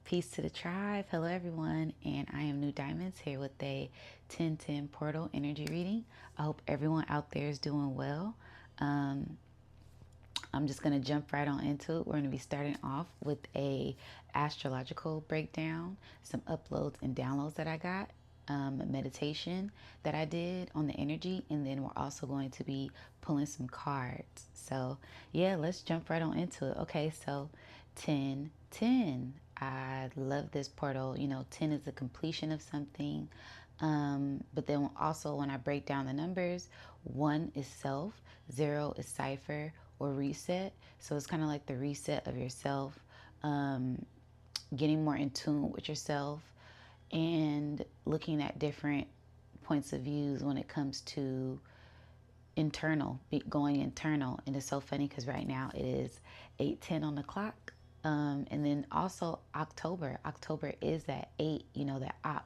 Peace to the tribe. Hello, everyone. And I am Nudiamonds here with a 1010 portal energy reading. I hope everyone out there is doing well. I'm just going to jump right on into it. We're going to be starting off with a astrological breakdown, some uploads and downloads that I got, a meditation that I did on the energy, and then we're also going to be pulling some cards. So yeah, let's jump right on into it. Okay, so 1010. I love this portal. 10 is the completion of something. But then also when I break down the numbers, 1 is self, 0 is cipher or reset. So it's kind of like the reset of yourself, getting more in tune with yourself and looking at different points of views when it comes to going internal. And it's so funny because right now it is 8:10 on the clock. And then also October is that 8, that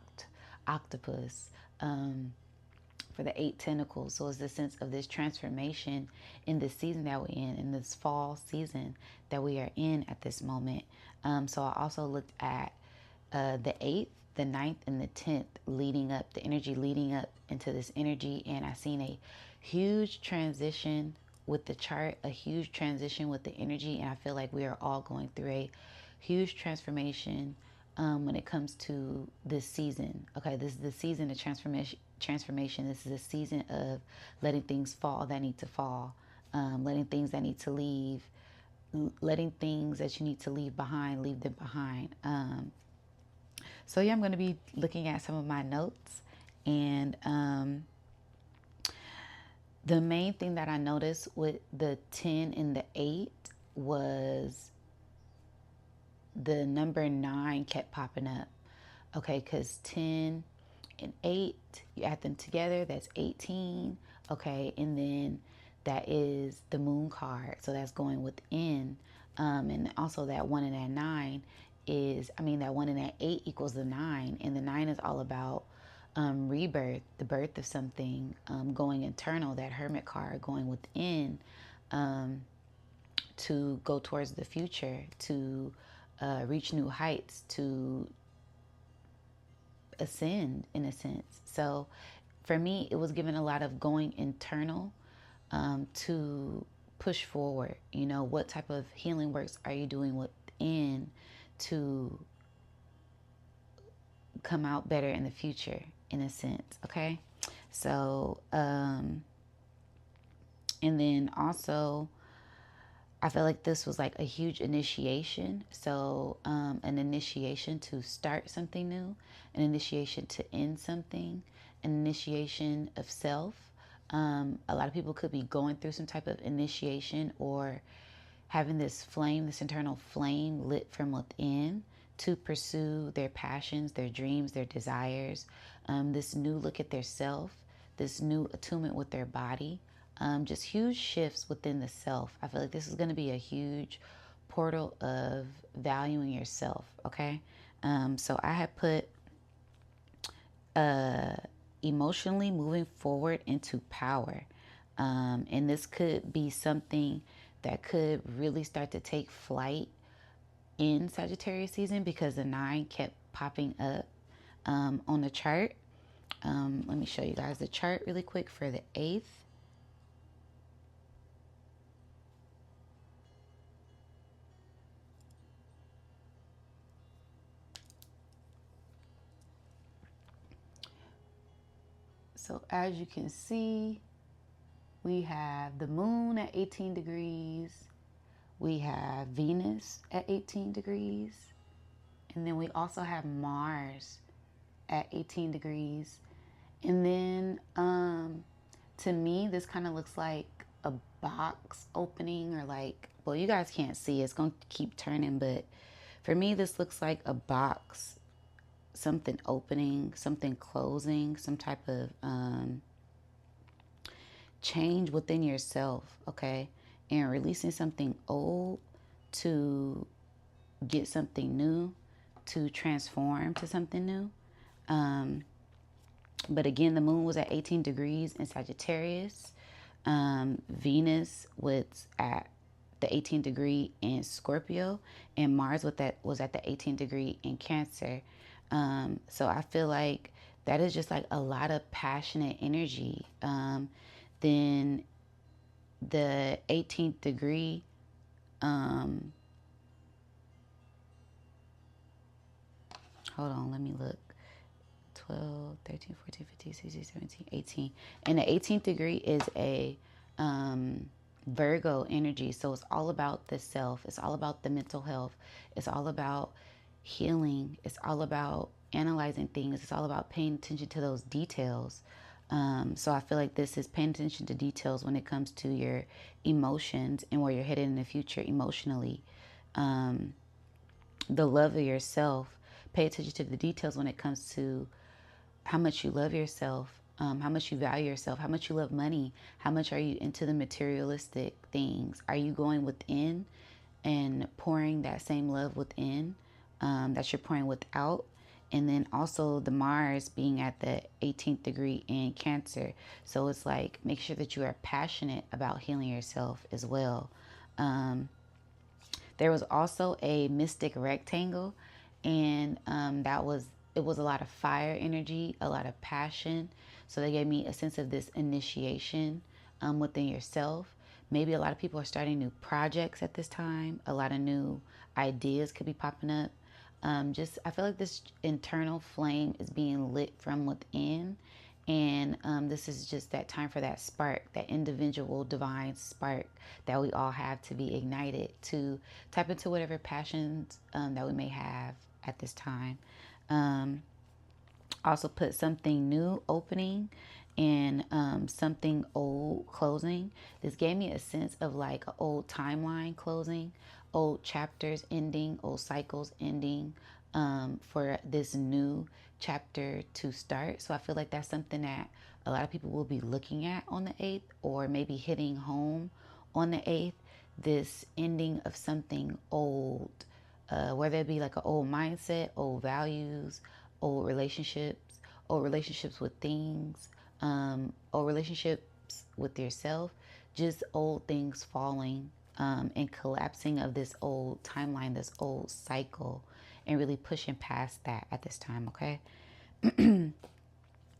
octopus, for the 8 tentacles. So it's the sense of this transformation in this season that we're in this fall season that we are in at this moment. So I also looked at the 8th, the 9th, and the 10th leading up, the energy leading up into this energy. And I seen a huge transition with the chart, a huge transition with the energy. And I feel like we are all going through a huge transformation when it comes to this season. Okay, this is the season of transformation. This is a season of letting things fall that need to fall, letting things that need to leave, letting things that you need to leave behind, leave them behind. So yeah, I'm going to be looking at some of my notes, and the main thing that I noticed with the 10 and the 8 was the number 9 kept popping up. Okay, because 10 and 8, you add them together, that's 18. Okay, and then that is the moon card, so that's going within. And also that 1 and that 9 that 1 and that 8 equals the 9, and the 9 is all about rebirth, the birth of something, going internal, that hermit card, going within, to go towards the future, to reach new heights, to ascend in a sense. So for me, it was given a lot of going internal, to push forward. What type of healing works are you doing within to come out better in the future, in a sense. Okay, so and then also I feel like this was like a huge initiation. So an initiation to start something new, an initiation to end something, an initiation of self. A lot of people could be going through some type of initiation or having this flame, this internal flame lit from within to pursue their passions, their dreams, their desires, this new look at their self, this new attunement with their body, just huge shifts within the self. I feel like this is going to be a huge portal of valuing yourself, okay? So I had put emotionally moving forward into power. And this could be something that could really start to take flight in Sagittarius season because the 9 kept popping up on the chart. Let me show you guys the chart really quick for the 8th. So as you can see, we have the moon at 18 degrees. We have Venus at 18 degrees. And then we also have Mars at 18 degrees. And then to me, this kind of looks like a box opening, or like, well, you guys can't see. It's going to keep turning. But for me, this looks like a box, something opening, something closing, some type of change within yourself, okay? And releasing something old to get something new, to transform to something new. But again, the moon was at 18 degrees in Sagittarius. Venus was at the 18th degree in Scorpio, and Mars with that was at the 18th degree in Cancer. So I feel like that is just like a lot of passionate energy. Then the 18th degree, hold on, let me look. 12, 13, 14, 15, 16, 17, 18. And the 18th degree is a Virgo energy. So it's all about the self. It's all about the mental health. It's all about healing. It's all about analyzing things. It's all about paying attention to those details. So I feel like this is paying attention to details when it comes to your emotions and where you're headed in the future emotionally. The love of yourself. Pay attention to the details when it comes to how much you love yourself, how much you value yourself, how much you love money, how much are you into the materialistic things? Are you going within and pouring that same love within that you're pouring without? And then also the Mars being at the 18th degree in Cancer. So it's like make sure that you are passionate about healing yourself as well. There was also a mystic rectangle, and it was a lot of fire energy, a lot of passion. So they gave me a sense of this initiation within yourself. Maybe a lot of people are starting new projects at this time. A lot of new ideas could be popping up. Just I feel like this internal flame is being lit from within, and this is just that time for that spark, that individual divine spark that we all have to be ignited to tap into whatever passions that we may have at this time. Also put something new opening and something old closing. This gave me a sense of like an old timeline closing, old chapters ending, old cycles ending, for this new chapter to start. So I feel like that's something that a lot of people will be looking at on the 8th, or maybe hitting home on the 8th, this ending of something old, whether it be like an old mindset, old values, old relationships with things, old relationships with yourself, just old things falling and collapsing of this old timeline, this old cycle, and really pushing past that at this time, okay? And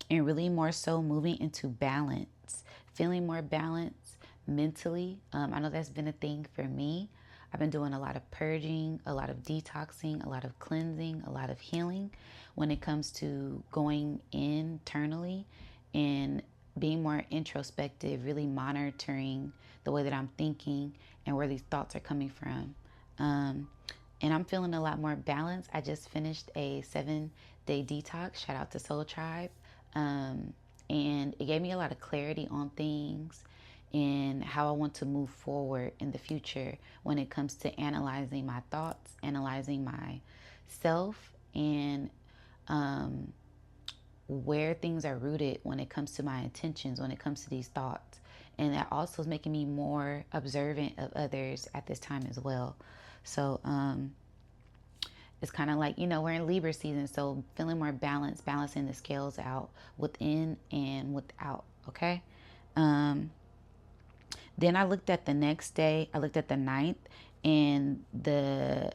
really more so moving into balance, feeling more balanced mentally. I know that's been a thing for me. I've been doing a lot of purging, a lot of detoxing, a lot of cleansing, a lot of healing when it comes to going internally and being more introspective, really monitoring the way that I'm thinking and where these thoughts are coming from. And I'm feeling a lot more balanced. I just finished a 7-day detox. Shout out to Soul Tribe. And it gave me a lot of clarity on things and how I want to move forward in the future when it comes to analyzing my thoughts, analyzing myself, and where things are rooted when it comes to my intentions, when it comes to these thoughts. And that also is making me more observant of others at this time as well. So it's kind of like, we're in Libra season, so feeling more balanced, balancing the scales out within and without, okay? Then I looked at the next day, I looked at the 9th, and the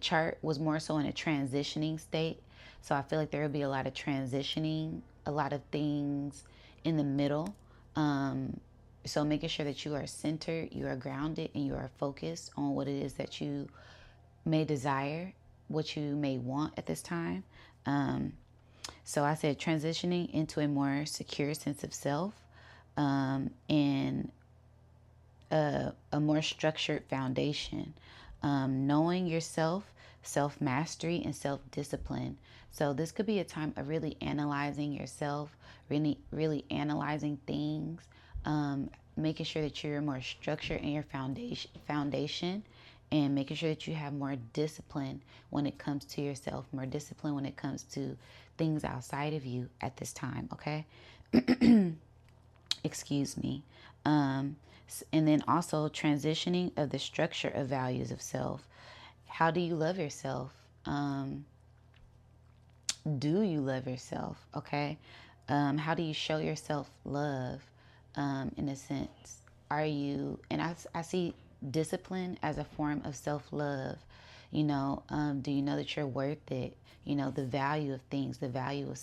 chart was more so in a transitioning state. So I feel like there will be a lot of transitioning, a lot of things in the middle. So making sure that you are centered, you are grounded, and you are focused on what it is that you may desire, what you may want at this time. So I said transitioning into a more secure sense of self, and a more structured foundation, knowing yourself, self-mastery, and self-discipline. So this could be a time of really analyzing yourself, really analyzing things, making sure that you're more structured in your foundation, and making sure that you have more discipline when it comes to yourself, more discipline when it comes to things outside of you at this time, okay? Excuse me. And then also transitioning of the structure of values of self. How do you love yourself? Do you love yourself? Okay. How do you show yourself love? In a sense, are you? And I see discipline as a form of self-love. Do you know that you're worth it? The value of things, the value of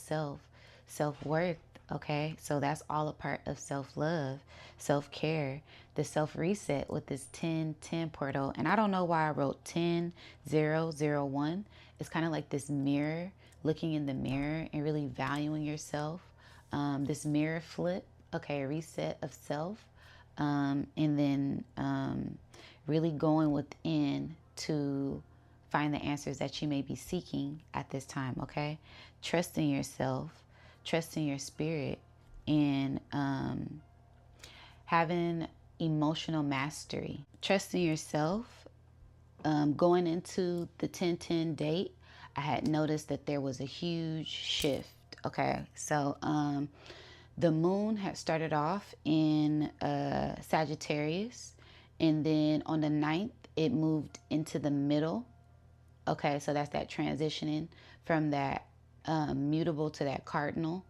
self-worth. Okay, so that's all a part of self-love, self-care, the self-reset with this 1010 portal. And I don't know why I wrote 10001. It's kind of like this mirror, looking in the mirror and really valuing yourself. This mirror flip, okay, a reset of self. And then really going within to find the answers that you may be seeking at this time, okay? Trusting yourself, trusting your spirit, and having emotional mastery. Trusting yourself. Going into the 1010 date, I had noticed that there was a huge shift, okay? So the moon had started off in Sagittarius, and then on the 9th, it moved into the middle. Okay, so that's that transitioning from that mutable to that cardinal.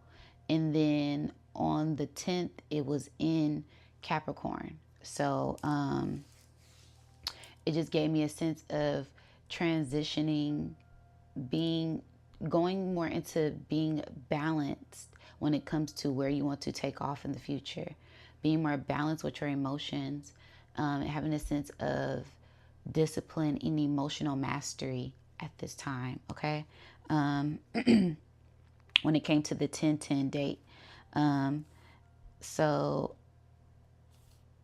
And then on the 10th, it was in Capricorn. So it just gave me a sense of transitioning, going more into being balanced when it comes to where you want to take off in the future, being more balanced with your emotions, having a sense of discipline and emotional mastery at this time, okay? When it came to the 1010 date. So,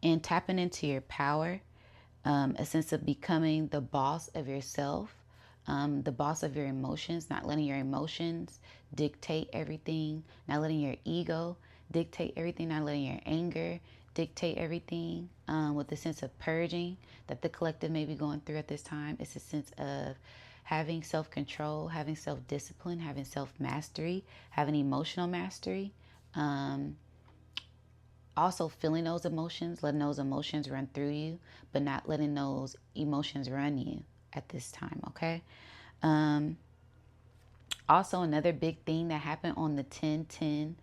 in tapping into your power, a sense of becoming the boss of yourself, the boss of your emotions, not letting your emotions dictate everything, not letting your ego dictate everything, not letting your anger dictate everything, with a sense of purging that the collective may be going through at this time. It's a sense of having self-control, having self-discipline, having self-mastery, having emotional mastery. Also feeling those emotions, letting those emotions run through you, but not letting those emotions run you at this time, okay? Also, another big thing that happened on the 1010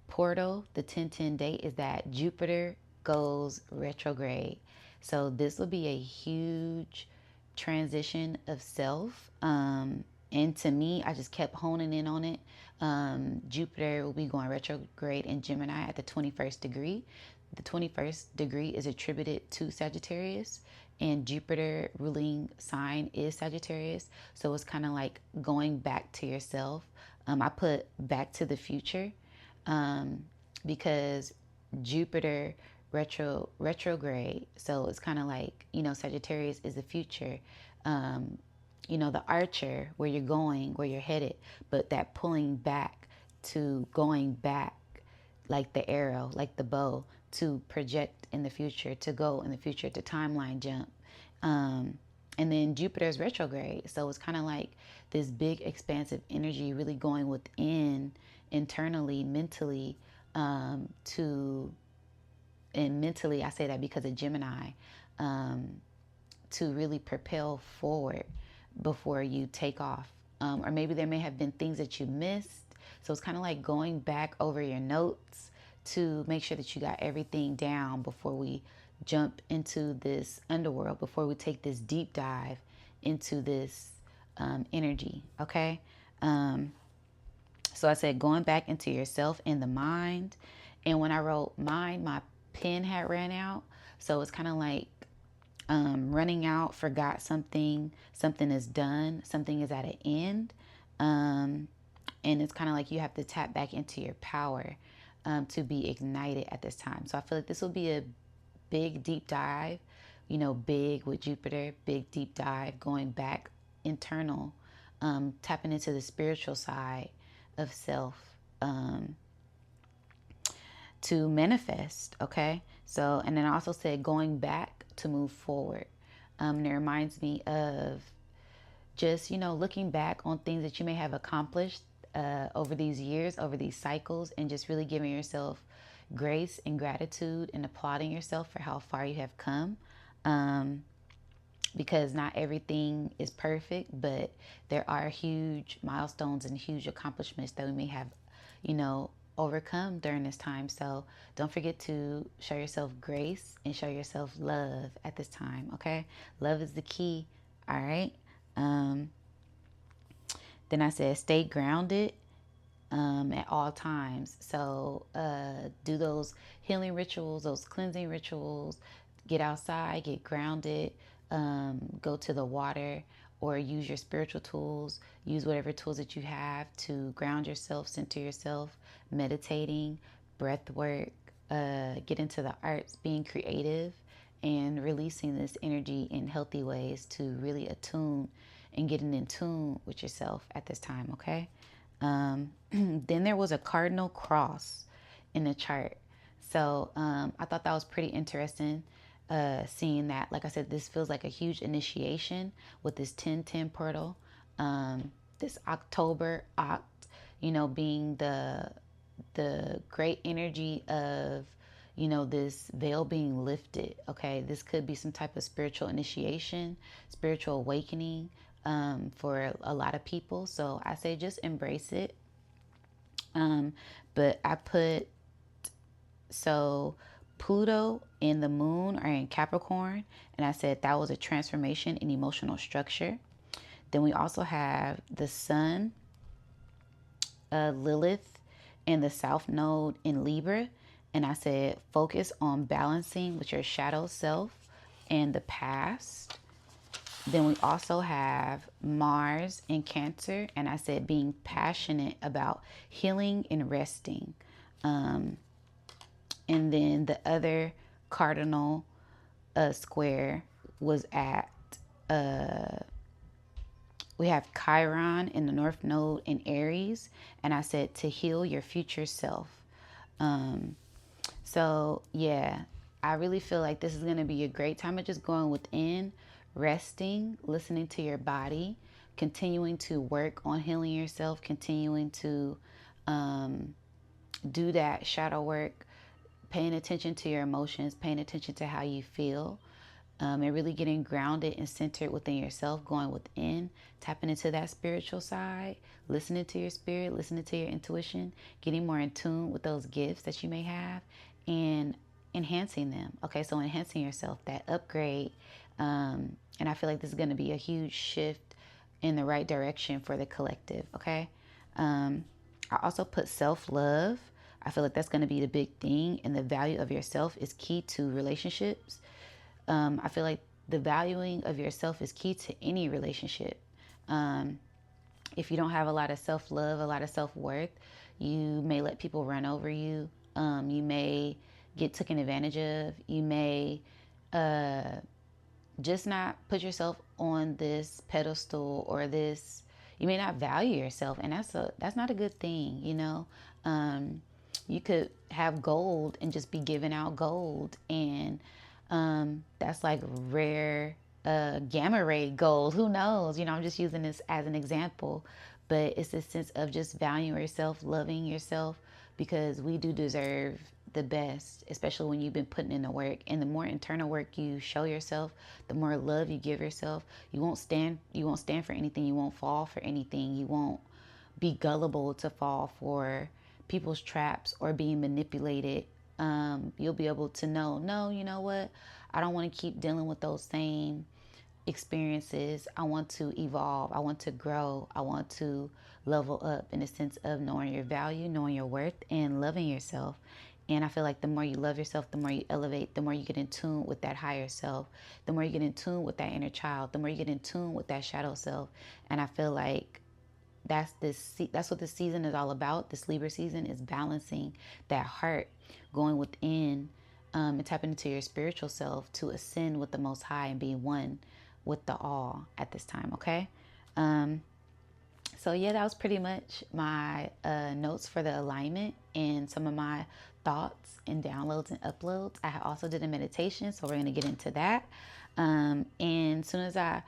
portal, the 1010 date, is that Jupiter goes retrograde. So this will be a huge transition of self. And to me, I just kept honing in on it. Jupiter will be going retrograde in Gemini at the 21st degree. The 21st degree is attributed to Sagittarius, and Jupiter ruling sign is Sagittarius. So it's kind of like going back to yourself. I put back to the future, because Jupiter retrograde. So it's kind of like, Sagittarius is the future. The archer, where you're going, where you're headed, but that pulling back to going back, like the arrow, like the bow, to project in the future, to go in the future, to timeline jump. And then Jupiter's retrograde. So it's kind of like this big expansive energy really going within, internally, mentally, and mentally, I say that because of Gemini, to really propel forward before you take off. Or maybe there may have been things that you missed. So it's kind of like going back over your notes to make sure that you got everything down before we jump into this underworld, before we take this deep dive into this energy, okay? So I said going back into yourself and the mind. And when I wrote mind, my pen had ran out. So it's kind of like running out, forgot something, something is done, something is at an end. And it's kind of like you have to tap back into your power to be ignited at this time. So I feel like this will be a big deep dive, big with Jupiter, big deep dive, going back internal, tapping into the spiritual side of self, to manifest, okay? So, and then I also said going back to move forward. And it reminds me of just, looking back on things that you may have accomplished over these years, over these cycles, and just really giving yourself grace and gratitude and applauding yourself for how far you have come. Because not everything is perfect, but there are huge milestones and huge accomplishments that we may have, overcome during this time. So don't forget to show yourself grace and show yourself love at this time, okay? Love is the key, all right? Then I said stay grounded at all times. So do those healing rituals, those cleansing rituals, get outside, get grounded, go to the water, or use your spiritual tools. Use whatever tools that you have to ground yourself, center yourself, meditating, breath work, get into the arts, being creative, and releasing this energy in healthy ways to really attune and getting in tune with yourself at this time, okay? Then there was a cardinal cross in the chart. So I thought that was pretty interesting, seeing that. Like I said, this feels like a huge initiation with this 1010 portal. This October oct, being the great energy of, this veil being lifted. Okay, this could be some type of spiritual initiation, spiritual awakening, for a lot of people. So I say just embrace it. But I put, so Pluto and the moon are in Capricorn, and I said that was a transformation in emotional structure. Then we also have the sun, Lilith, and the south node in Libra, and I said focus on balancing with your shadow self and the past. Then we also have Mars in Cancer, and I said being passionate about healing and resting. And then the other cardinal square was at, we have Chiron in the North Node in Aries, and I said to heal your future self. So yeah, I really feel like this is going to be a great time of just going within, resting, listening to your body, continuing to work on healing yourself, continuing to do that shadow work, paying attention to your emotions, paying attention to how you feel, and really getting grounded and centered within yourself, going within, tapping into that spiritual side, listening to your spirit, listening to your intuition, getting more in tune with those gifts that you may have, and enhancing them. Okay, so enhancing yourself, that upgrade. And I feel like this is going to be a huge shift in the right direction for the collective. Okay. I also put self-love. I feel like that's going to be the big thing, and the value of yourself is key to relationships. I feel like the valuing of yourself is key to any relationship. If you don't have a lot of self-love, a lot of self-worth, you may let people run over you. You may get taken advantage of. You may just not put yourself on this pedestal, or this, you may not value yourself, and that's not a good thing. You could have gold and just be giving out gold, and that's like rare gamma ray gold. Who knows? I'm just using this as an example, but it's a sense of just valuing yourself, loving yourself, because we do deserve the best, especially when you've been putting in the work. And the more internal work you show yourself, the more love you give yourself. You won't stand for anything. You won't fall for anything. You won't be gullible to fall for people's traps or being manipulated. You'll be able to know, no, you know what? I don't want to keep dealing with those same experiences. I want to evolve. I want to grow. I want to level up, in the sense of knowing your value, knowing your worth, and loving yourself. And I feel like the more you love yourself, the more you elevate, the more you get in tune with that higher self, the more you get in tune with that inner child, the more you get in tune with that shadow self. And I feel like that's what this season is all about. This Libra season is balancing that heart, going within, and tapping into your spiritual self to ascend with the Most High and be one with the all at this time. Okay. So yeah, that was pretty much my notes for the alignment and some of my thoughts and downloads and uploads. I also did a meditation, so we're going to get into that. And as soon as I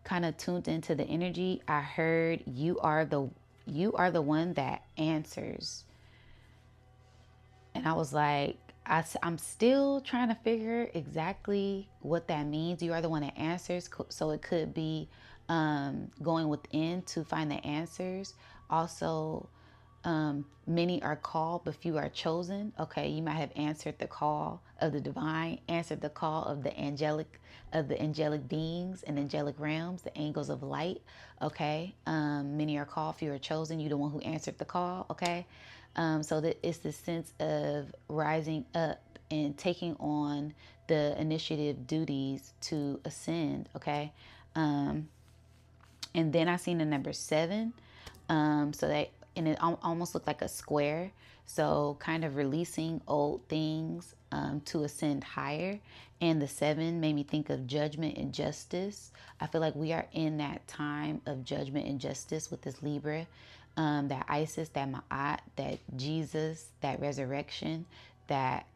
kind of tuned into the energy, I heard you are the one that answers. And I was like, I'm still trying to figure exactly what that means. You are the one that answers. So it could be going within to find the answers. Also, Many are called, but few are chosen. Okay, you might have answered the call of the divine, answered the call of the angelic beings and angelic realms, the angels of light. Okay, many are called, few are chosen. You're the one who answered the call. Okay, so that it's the sense of rising up and taking on the initiative duties to ascend. Okay, and then I seen the number 7. So that, and it almost looked like a square. So kind of releasing old things to ascend higher. And the 7 made me think of judgment and justice. I feel like we are in that time of judgment and justice with this Libra. That Isis, that Ma'at, that Jesus, that resurrection, that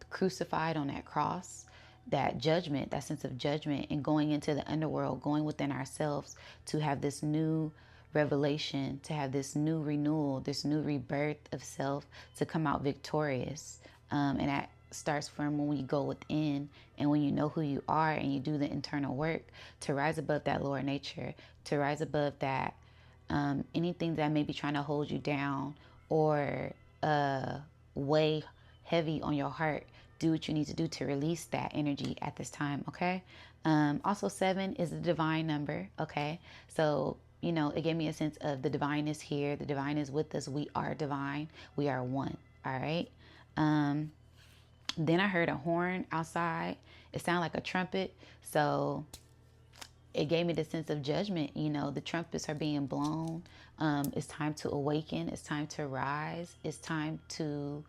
crucified on that cross, that judgment, that sense of judgment, and going into the underworld, going within ourselves to have this new revelation, to have this new renewal, this new rebirth of self, to come out victorious. And that starts from when we go within and when you know who you are and you do the internal work to rise above that lower nature, to rise above that anything that may be trying to hold you down or weigh heavy on your heart. Do what you need to do to release that energy at this time, okay? Also, 7 is the divine number, okay? So, you know, it gave me a sense of the divine is here. The divine is with us. We are divine. We are one, all right? Then I heard a horn outside. It sounded like a trumpet. So it gave me the sense of judgment. You know, the trumpets are being blown. It's time to awaken. It's time to rise. It's time to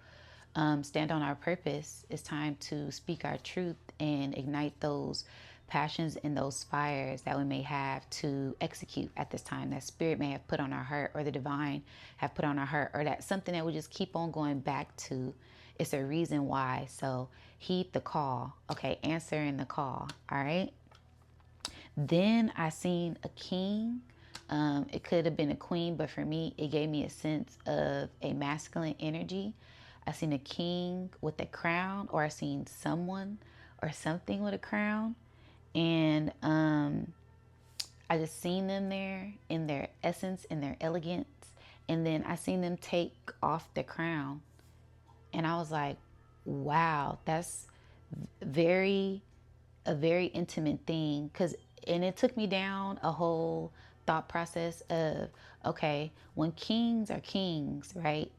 stand on our purpose. It's time to speak our truth and ignite those passions and those fires that we may have to execute at this time, that spirit may have put on our heart, or the divine have put on our heart, or that something that we just keep on going back to. It's a reason why. So heed the call. Okay, answering the call. All right. Then I seen a king. It could have been a queen, but for me, it gave me a sense of a masculine energy. I seen a king with a crown, or I seen someone or something with a crown. And I just seen them there in their essence, in their elegance. And then I seen them take off the crown. And I was like, wow, that's very a very intimate thing. And it took me down a whole thought process of, okay, when kings are kings, right?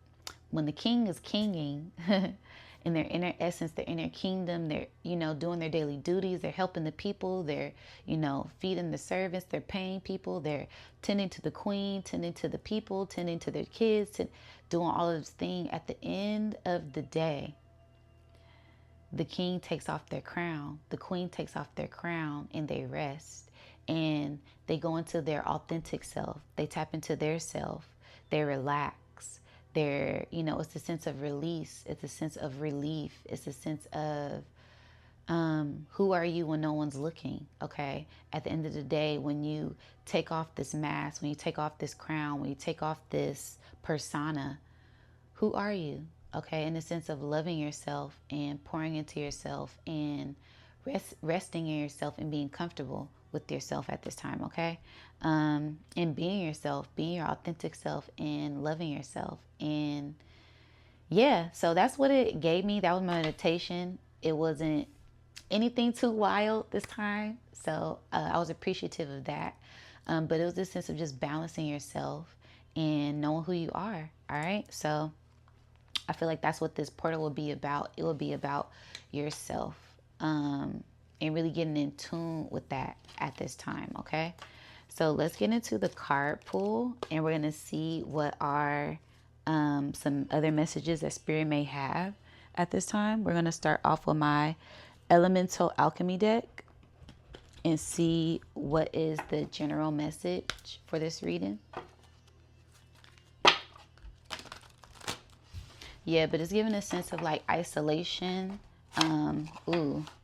When the king is kinging in their inner essence, their inner kingdom, they're, you know, doing their daily duties, they're helping the people, they're, you know, feeding the servants, they're paying people, they're tending to the queen, tending to the people, tending to their kids, doing all of this thing. At the end of the day, the king takes off their crown, the queen takes off their crown, and they rest. And they go into their authentic self. They tap into their self. They relax. They're, you know, it's a sense of release. It's a sense of relief. It's a sense of who are you when no one's looking, okay? At the end of the day, when you take off this mask, when you take off this crown, when you take off this persona, who are you? Okay, in the sense of loving yourself and pouring into yourself and resting in yourself and being comfortable with yourself at this time, okay? And being yourself, being your authentic self and loving yourself. And yeah, so that's what it gave me. That was my meditation. It wasn't anything too wild this time. So I was appreciative of that. But it was this sense of just balancing yourself and knowing who you are, all right? So I feel like that's what this portal will be about. It will be about yourself and really getting in tune with that at this time, okay? So let's get into the card pool, and we're going to see what are some other messages that Spirit may have at this time. We're going to start off with my Elemental Alchemy deck and see what is the general message for this reading. Yeah, but it's giving a sense of like isolation.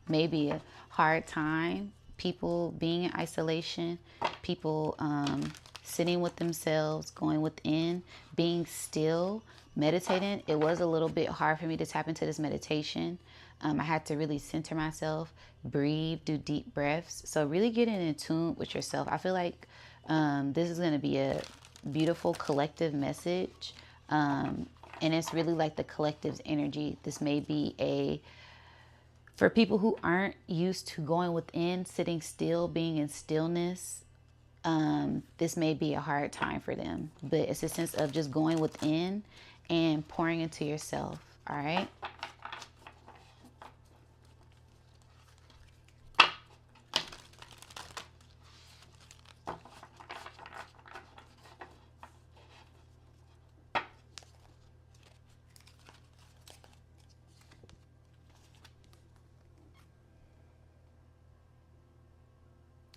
Maybe a hard time. People being in isolation. People sitting with themselves, going within, being still, meditating. It was a little bit hard for me to tap into this meditation. I had to really center myself, breathe, do deep breaths. So really getting in tune with yourself. I feel like this is going to be a beautiful collective message. And it's really like the collective's energy. This may be for people who aren't used to going within, sitting still, being in stillness, this may be a hard time for them. But it's a sense of just going within and pouring into yourself. All right.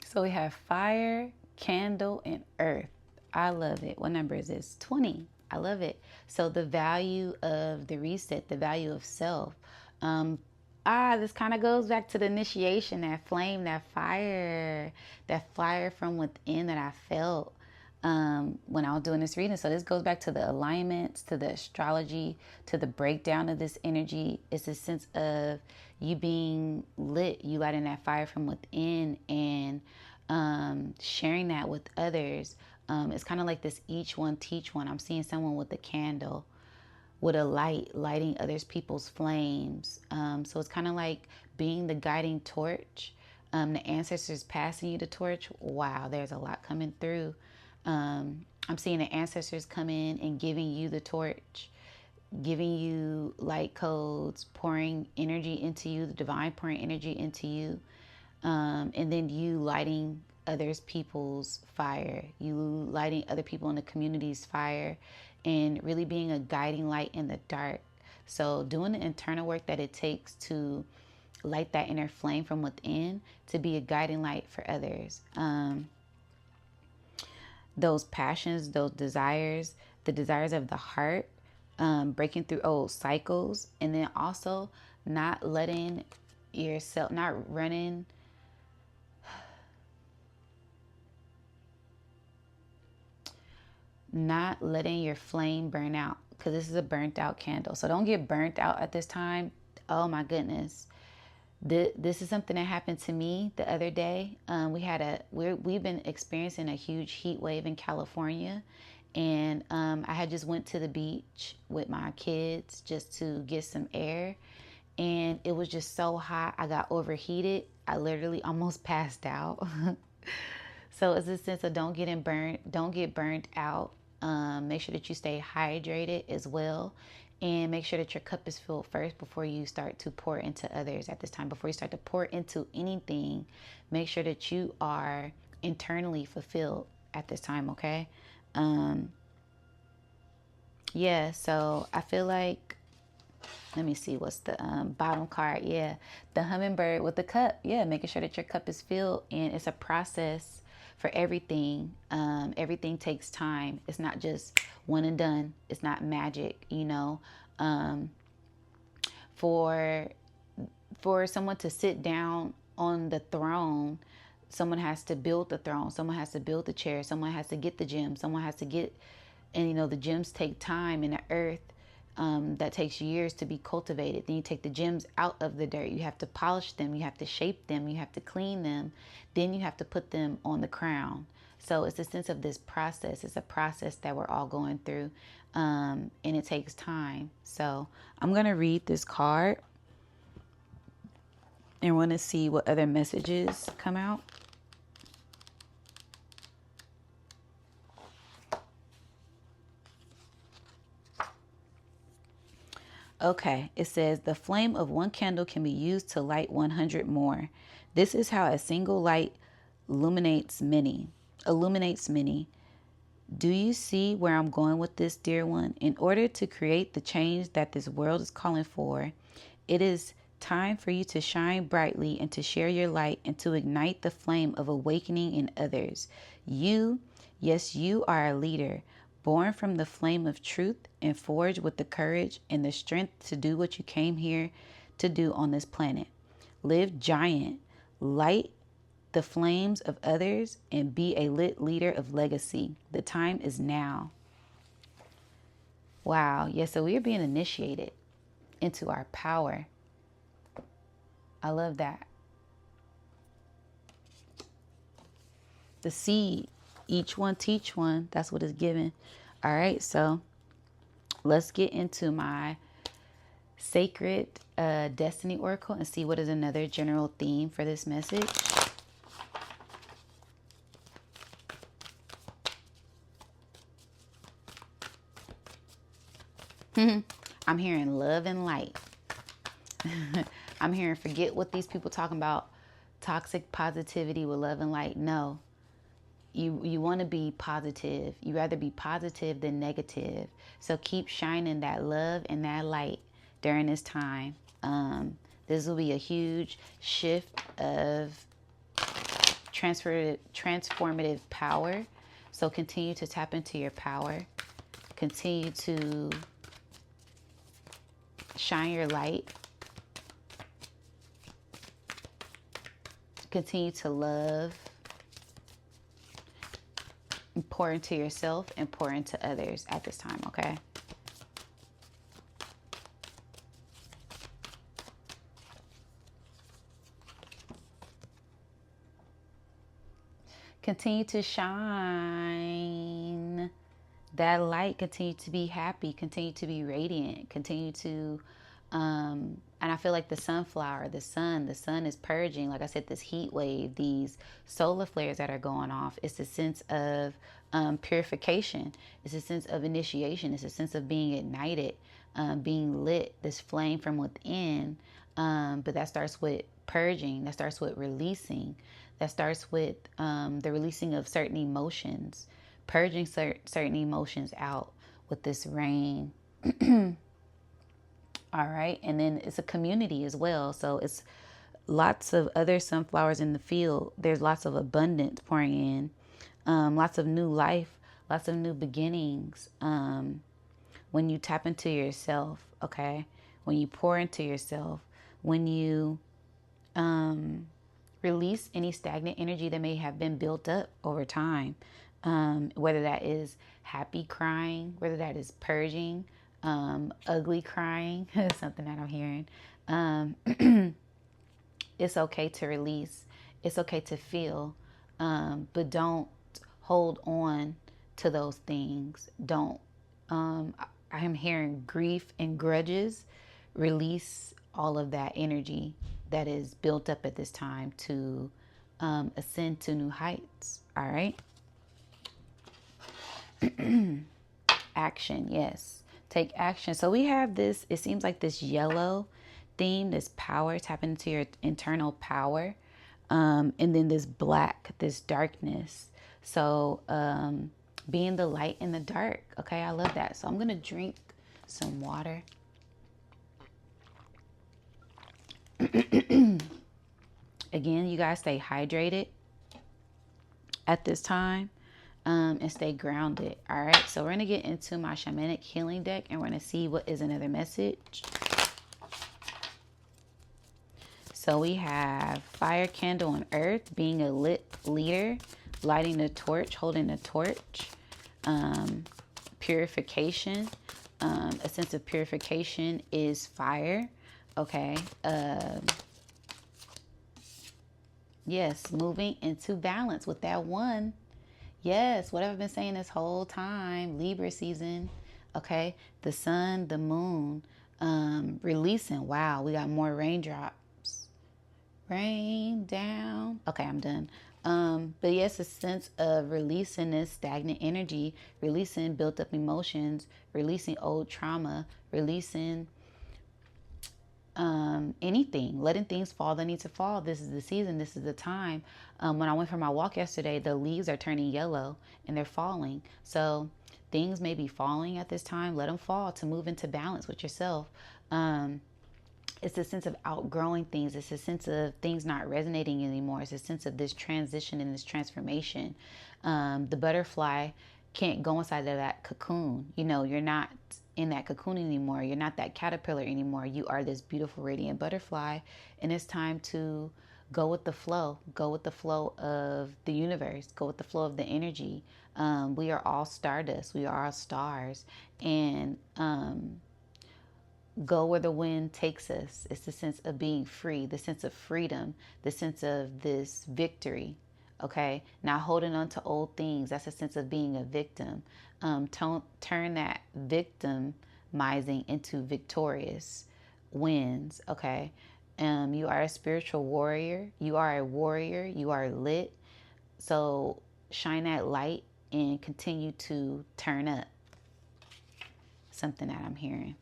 So we have fire, candle, and earth. I love it. What number is this? 20. I love it. So the value of the reset, the value of self. This kind of goes back to the initiation, that flame, that fire from within that I felt when I was doing this reading. So this goes back to the alignments, to the astrology, to the breakdown of this energy. It's a sense of you being lit, you lighting that fire from within, and sharing that with others. It's kind of like this each one teach one. I'm seeing someone with a candle, with a light, lighting others people's flames. So it's kind of like being the guiding torch. The ancestors passing you the torch. Wow, there's a lot coming through. I'm seeing the ancestors come in and giving you the torch, giving you light codes, pouring energy into you, the divine pouring energy into you. And then you lighting others people's fire, you lighting other people in the community's fire, and really being a guiding light in the dark. So doing the internal work that it takes to light that inner flame from within, to be a guiding light for others. Those passions, those desires, the desires of the heart, breaking through old cycles, and then also not letting yourself, not letting your flame burn out, because this is a burnt out candle. So don't get burnt out at this time. Oh my goodness. This is something that happened to me the other day. We've been experiencing a huge heat wave in California, and I had just went to the beach with my kids just to get some air, and it was just so hot. I got overheated. I literally almost passed out. So it's a sense of don't get burnt out. Make sure that you stay hydrated as well. And make sure that your cup is filled first before you start to pour into others at this time. Before you start to pour into anything, make sure that you are internally fulfilled at this time, okay? Yeah, so I feel like, let me see, what's the bottom card? Yeah, the hummingbird with the cup. Yeah, making sure that your cup is filled, and it's a process for everything. Everything takes time. It's not just one and done. It's not magic, you know. For someone to sit down on the throne, someone has to build the throne. Someone has to build the chair. Someone has to get the gem. Someone has to get, and you know, the gems take time in the earth. That takes years to be cultivated. Then you take the gems out of the dirt. You have to polish them. You have to shape them. You have to clean them. Then you have to put them on the crown. So it's a sense of this process. It's a process that we're all going through, and it takes time. So I'm going to read this card and want to see what other messages come out. Okay, it says the flame of one candle can be used to light 100 more. This is how a single light illuminates many. Do you see where I'm going with this, dear one? In order to create the change that this world is calling for, it is time for you to shine brightly and to share your light and to ignite the flame of awakening in others. You, yes, you are a leader, born from the flame of truth and forged with the courage and the strength to do what you came here to do on this planet. Live giant, light the flames of others, and be a lit leader of legacy. The time is now. Wow. Yeah, so we are being initiated into our power. I love that. The seed, each one teach one. That's what it's given. All right, so Let's get into my sacred destiny oracle and see what is another general theme for this message. I'm hearing love and light. I'm hearing forget what these people talking about, toxic positivity with love and light. No, you want to be positive. You rather be positive than negative. So keep shining that love and that light during this time. This will be a huge shift of transformative power. So continue to tap into your power. Continue to shine your light. Continue to love. And pour into yourself and pour into others at this time, okay? Continue to shine that light. Continue to be happy. Continue to be radiant. Continue to, and I feel like the sunflower, the sun is purging. Like I said, this heat wave, these solar flares that are going off. It's a sense of purification. It's a sense of initiation. It's a sense of being ignited, being lit, this flame from within. But that starts with purging. That starts with releasing. That starts with the releasing of certain emotions, purging certain emotions out with this rain. All right. And then it's a community as well. So it's lots of other sunflowers in the field. There's lots of abundance pouring in, lots of new life, lots of new beginnings. When you tap into yourself, okay, when you pour into yourself, when you release any stagnant energy that may have been built up over time, whether that is happy crying, whether that is purging, ugly crying, something that I'm hearing. It's okay to release. It's okay to feel, but don't hold on to those things. Don't. I am hearing grief and grudges. Release all of that energy that is built up at this time to ascend to new heights. All right. Action. Yes. Take action. So we have this, it seems like this yellow theme, this power, tap into your internal power. And then this black, this darkness. So being the light in the dark. Okay. I love that. So I'm going to drink some water. Again, you guys stay hydrated at this time, and stay grounded. All right. So we're going to get into my shamanic healing deck and we're going to see what is another message. So we have fire, candle, on earth, being a lit leader, lighting the torch, holding the torch, purification. A sense of purification is fire. Okay. Yes, moving into balance with that one. Yes, what I've been saying this whole time, Libra season. Okay, the sun, the moon, releasing. Wow, we got more raindrops. Rain down. Okay, I'm done. But yes, a sense of releasing this stagnant energy, releasing built up emotions, releasing old trauma, releasing anything, letting things fall that need to fall. This is the season. This is the time. When I went for my walk yesterday, the leaves are turning yellow and they're falling. So things may be falling at this time. Let them fall to move into balance with yourself. It's a sense of outgrowing things. It's a sense of things not resonating anymore. It's a sense of this transition and this transformation. The butterfly can't go inside of that cocoon. You know, you're not in that cocoon anymore. You're not that caterpillar anymore. You are this beautiful, radiant butterfly. And it's time to go with the flow. Go with the flow of the universe. Go with the flow of the energy. We are all stardust. We are all stars. And go where the wind takes us. It's the sense of being free, the sense of freedom, the sense of this victory. Okay, not holding on to old things. That's a sense of being a victim. Turn that victim optimizing into victorious wins. Okay. You are a spiritual warrior. You are a warrior. You are lit. So shine that light and continue to turn up. Something that I'm hearing.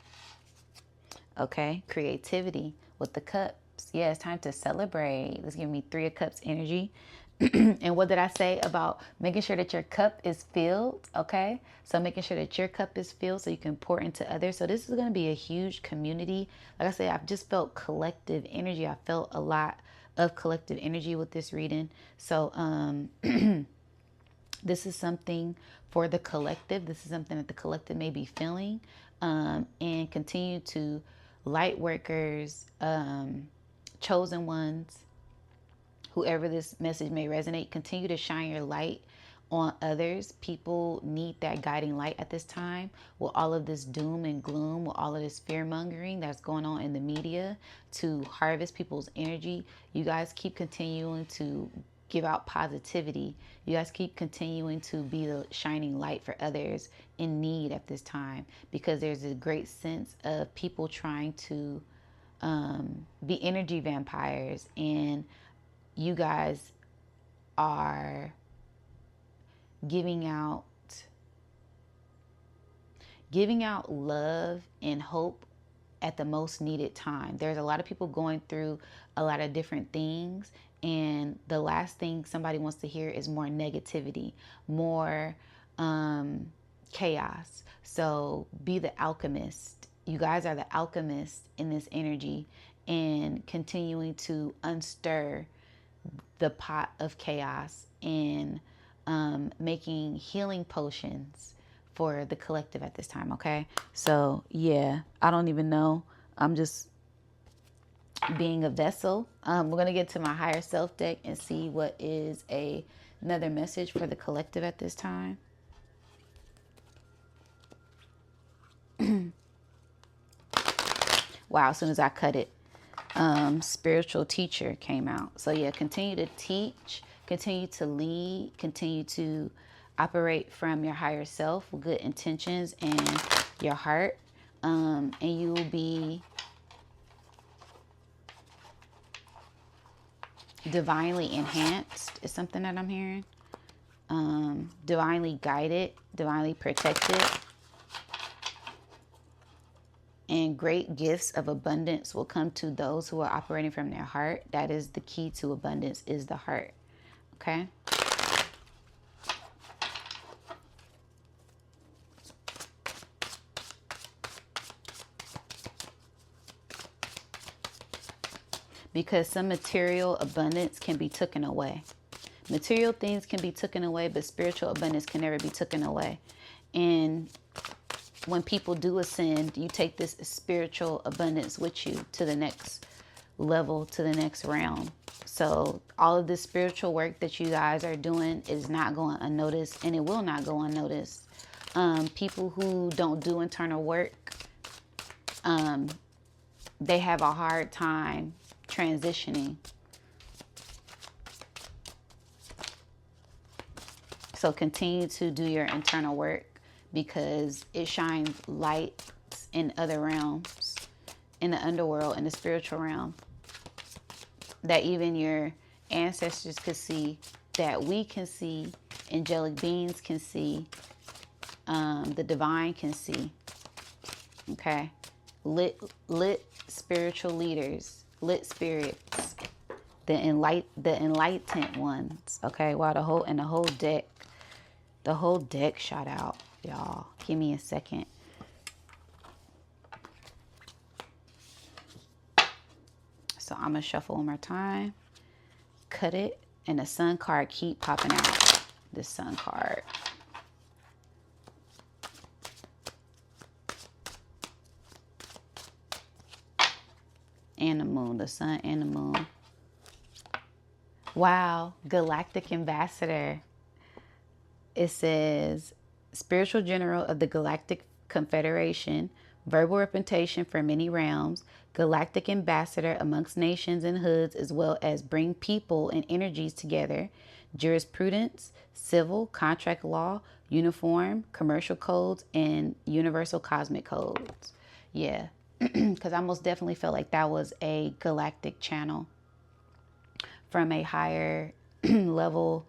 Okay. Creativity with the cups. Yeah, it's time to celebrate. Let's give me 3 of Cups energy. And what did I say about making sure that your cup is filled? Okay. So making sure that your cup is filled so you can pour into others. So this is going to be a huge community. Like I said, I've just felt collective energy. I felt a lot of collective energy with this reading. So, this is something for the collective. This is something that the collective may be feeling, and continue to light workers, chosen ones, whoever this message may resonate, continue to shine your light on others. People need that guiding light at this time with all of this doom and gloom, with all of this fear mongering that's going on in the media to harvest people's energy. You guys keep continuing to give out positivity. You guys keep continuing to be the shining light for others in need at this time, because there's a great sense of people trying to be energy vampires, and you guys are giving out love and hope at the most needed time. There's a lot of people going through a lot of different things, and the last thing somebody wants to hear is more negativity, more chaos. So be the alchemist. You guys are the alchemist in this energy, and continuing to unstir the pot of chaos, and making healing potions for the collective at this time. Okay. So yeah, I don't even know. I'm just being a vessel. We're going to get to my higher self deck and see what is another message for the collective at this time. Wow. As soon as I cut it, spiritual teacher came out. So yeah, continue to teach, continue to lead, continue to operate from your higher self with good intentions and your heart. And you will be divinely enhanced is something that I'm hearing. Divinely guided, divinely protected. And great gifts of abundance will come to those who are operating from their heart. That is the key to abundance, is the heart. Okay. Because some material abundance can be taken away. Material things can be taken away, but spiritual abundance can never be taken away. And when people do ascend, you take this spiritual abundance with you to the next level, to the next realm. So all of this spiritual work that you guys are doing is not going unnoticed, and it will not go unnoticed. People who don't do internal work, they have a hard time transitioning. So continue to do your internal work, because it shines light in other realms, in the underworld, in the spiritual realm, that even your ancestors could see, that we can see, angelic beings can see, the divine can see. Okay. Lit spiritual leaders, lit spirits, the enlightened ones. Okay. Wow, the whole deck shot out, y'all. Give me a second. So I'm gonna shuffle one more time, cut it, and the sun card keep popping out. The sun card. And the moon, the sun and the moon. Wow, Galactic Ambassador. It says, spiritual general of the Galactic Confederation, verbal representation for many realms, galactic ambassador amongst nations and hoods, as well as bring people and energies together, jurisprudence, civil, contract law, uniform, commercial codes, and universal cosmic codes. Yeah, because I most definitely felt like that was a galactic channel from a higher level,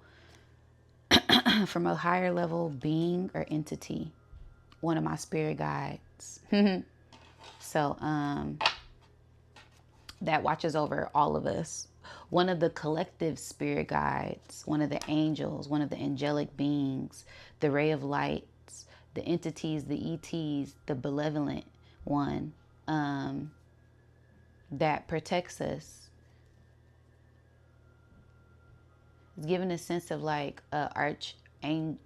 from a higher level being or entity, one of my spirit guides. So, that watches over all of us. One of the collective spirit guides, one of the angels, one of the angelic beings, the ray of lights, the entities, the ETs, the benevolent one, that protects us. It's given a sense of like Archangel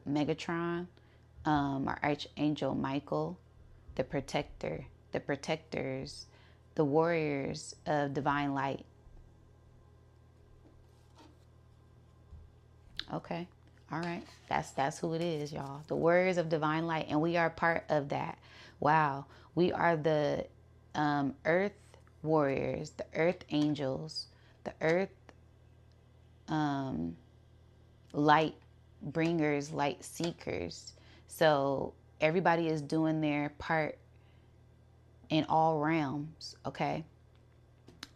Megatron, or Archangel Michael, the protector, the protectors, the warriors of divine light. Okay. All right. That's who it is, y'all. The warriors of divine light. And we are part of that. Wow. We are the earth warriors, the earth angels, the earth light bringers, light seekers. So everybody is doing their part in all realms, okay?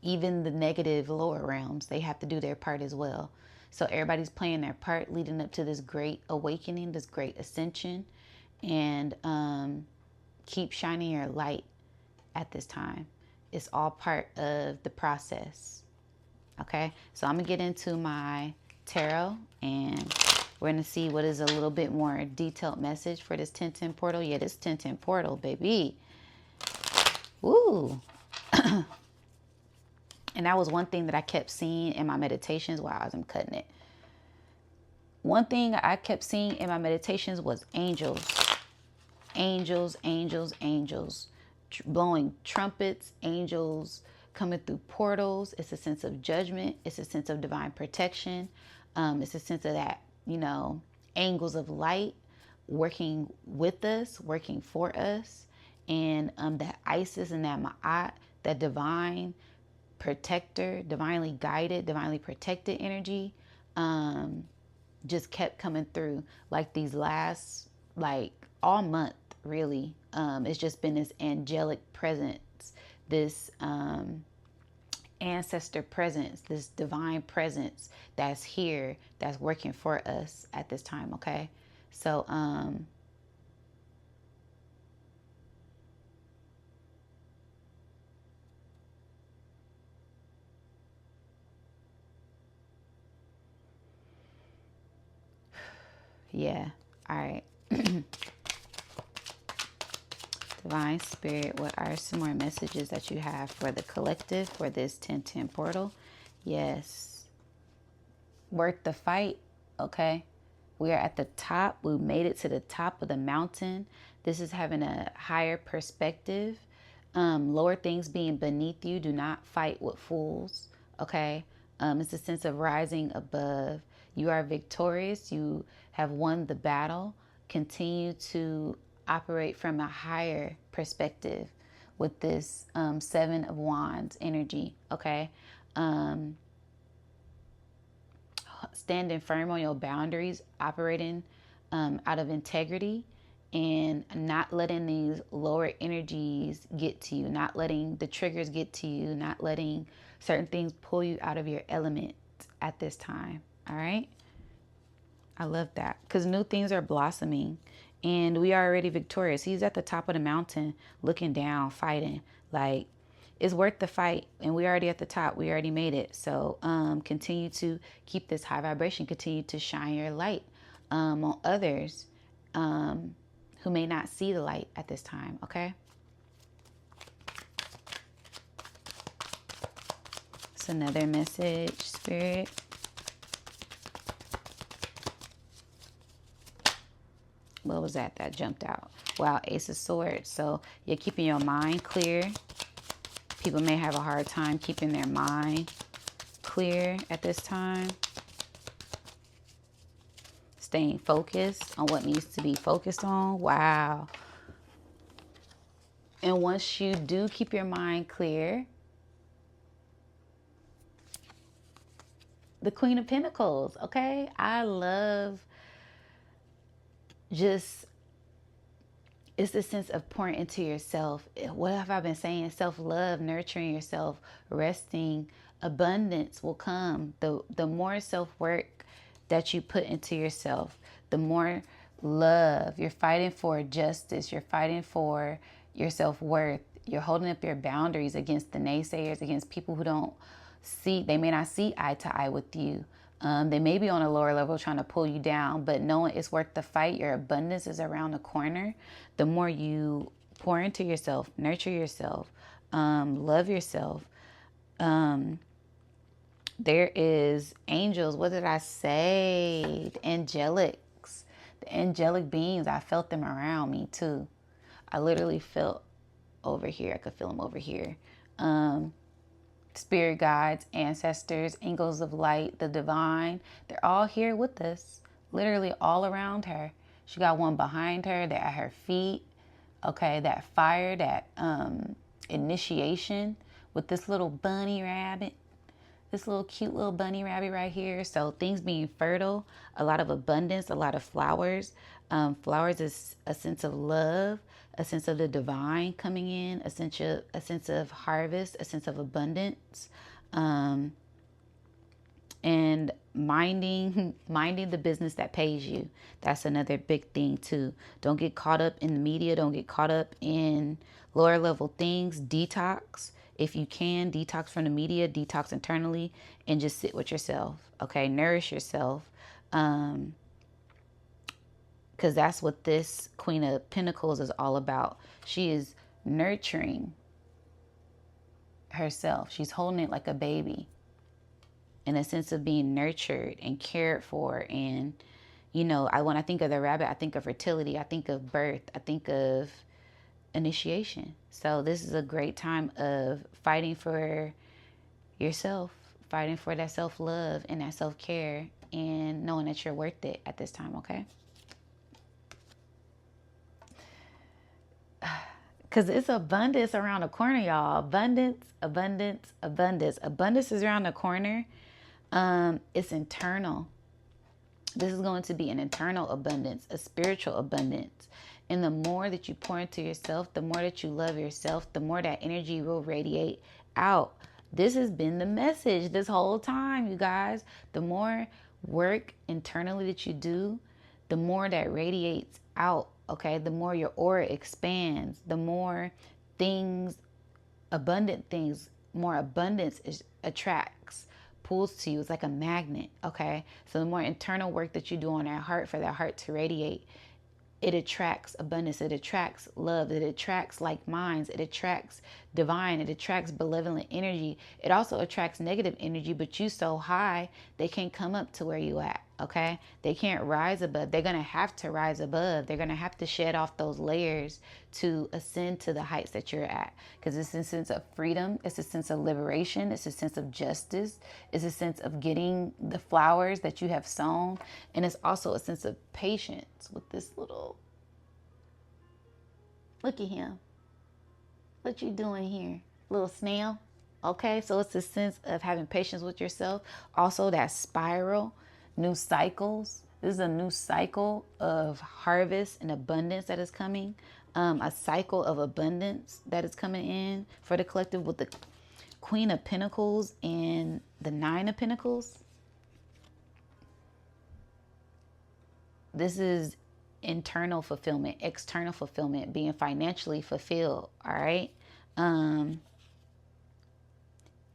Even the negative lower realms, they have to do their part as well. So everybody's playing their part leading up to this great awakening, this great ascension, and keep shining your light at this time. It's all part of the process. Okay, so I'm gonna get into my tarot and we're gonna see what is a little bit more detailed message for this 1010 portal. Yeah, this 1010 portal, baby. Woo. And that was one thing that I kept seeing in my meditations while I was cutting it. One thing I kept seeing in my meditations was angels. Angels, angels, angels. Blowing trumpets, angels coming through portals. It's a sense of judgment. It's a sense of divine protection. It's a sense of that, you know, angles of light working with us, working for us. And that Isis and that Ma'at, that divine protector, divinely guided, divinely protected energy, just kept coming through like these last, like all month really. It's just been this angelic presence, this ancestor presence, this divine presence that's here, that's working for us at this time. Okay, so yeah, all right. Divine Spirit, what are some more messages that you have for the collective for this 1010 portal? Yes. Worth the fight, okay? We are at the top. We made it to the top of the mountain. This is having a higher perspective. Lower things being beneath you. Do not fight with fools, okay? It's a sense of rising above. You are victorious. You have won the battle. Continue to operate from a higher perspective with this Seven of Wands energy, okay? Standing firm on your boundaries, operating out of integrity, and not letting these lower energies get to you, not letting the triggers get to you, not letting certain things pull you out of your element at this time. All right. I love that because new things are blossoming and we are already victorious. He's at the top of the mountain looking down, fighting. Like, it's worth the fight and we're already at the top. We already made it. So continue to keep this high vibration. Continue to shine your light on others who may not see the light at this time. Okay. It's another message, Spirit. What was that jumped out? Wow, Ace of Swords. So you're keeping your mind clear. People may have a hard time keeping their mind clear at this time. Staying focused on what needs to be focused on. Wow. And once you do keep your mind clear, the Queen of Pentacles, okay? I love just, it's the sense of pouring into yourself. What have I been saying? Self-love, nurturing yourself, resting, abundance will come. The more self-work that you put into yourself, the more love. You're fighting for justice. You're fighting for your self-worth. You're holding up your boundaries against the naysayers, against people who don't see, they may not see eye to eye with you. They may be on a lower level trying to pull you down, but knowing it's worth the fight, your abundance is around the corner. The more you pour into yourself, nurture yourself, love yourself. There is angels. What did I say? The angelics, the angelic beings. I felt them around me too. I literally felt over here. I could feel them over here. Spirit guides, ancestors, angels of light, the divine, they're all here with us, literally all around her. She got one behind her, they're at her feet. Okay, that fire, that initiation with this little bunny rabbit, this little cute little bunny rabbit right here. So things being fertile, a lot of abundance, a lot of flowers. Flowers is a sense of love, a sense of the divine coming in, a sense of harvest, a sense of abundance, and minding the business that pays you. That's another big thing too. Don't get caught up in the media. Don't get caught up in lower level things. Detox. If you can, detox from the media, detox internally, and just sit with yourself. Okay, nourish yourself. Because that's what this Queen of Pentacles is all about. She is nurturing herself. She's holding it like a baby, in a sense of being nurtured and cared for. And, you know, when I think of the rabbit, I think of fertility. I think of birth. I think of initiation. So this is a great time of fighting for yourself, fighting for that self-love and that self-care, and knowing that you're worth it at this time, okay? Because it's abundance around the corner, y'all. Abundance, abundance, abundance. Abundance is around the corner. It's internal. This is going to be an internal abundance, a spiritual abundance. And the more that you pour into yourself, the more that you love yourself, the more that energy will radiate out. This has been the message this whole time, you guys. The more work internally that you do, the more that radiates out, okay? The more your aura expands, the more things, abundant things, more abundance attracts, pulls to you. It's like a magnet, okay? So the more internal work that you do on that heart, for that heart to radiate, it attracts abundance, it attracts love, it attracts like minds, it attracts divine, it attracts benevolent energy. It also attracts negative energy, but you so high, they can't come up to where you at, okay? They can't rise above. They're going to have to rise above. They're going to have to shed off those layers to ascend to the heights that you're at. Because it's a sense of freedom. It's a sense of liberation. It's a sense of justice. It's a sense of getting the flowers that you have sown. And it's also a sense of patience with this little, look at him. What you doing here? Little snail. Okay, so it's a sense of having patience with yourself. Also that spiral, new cycles. This is a new cycle of harvest and abundance that is coming. A cycle of abundance that is coming in for the collective with the Queen of Pentacles and the Nine of Pentacles. This is internal fulfillment, external fulfillment, being financially fulfilled, all right?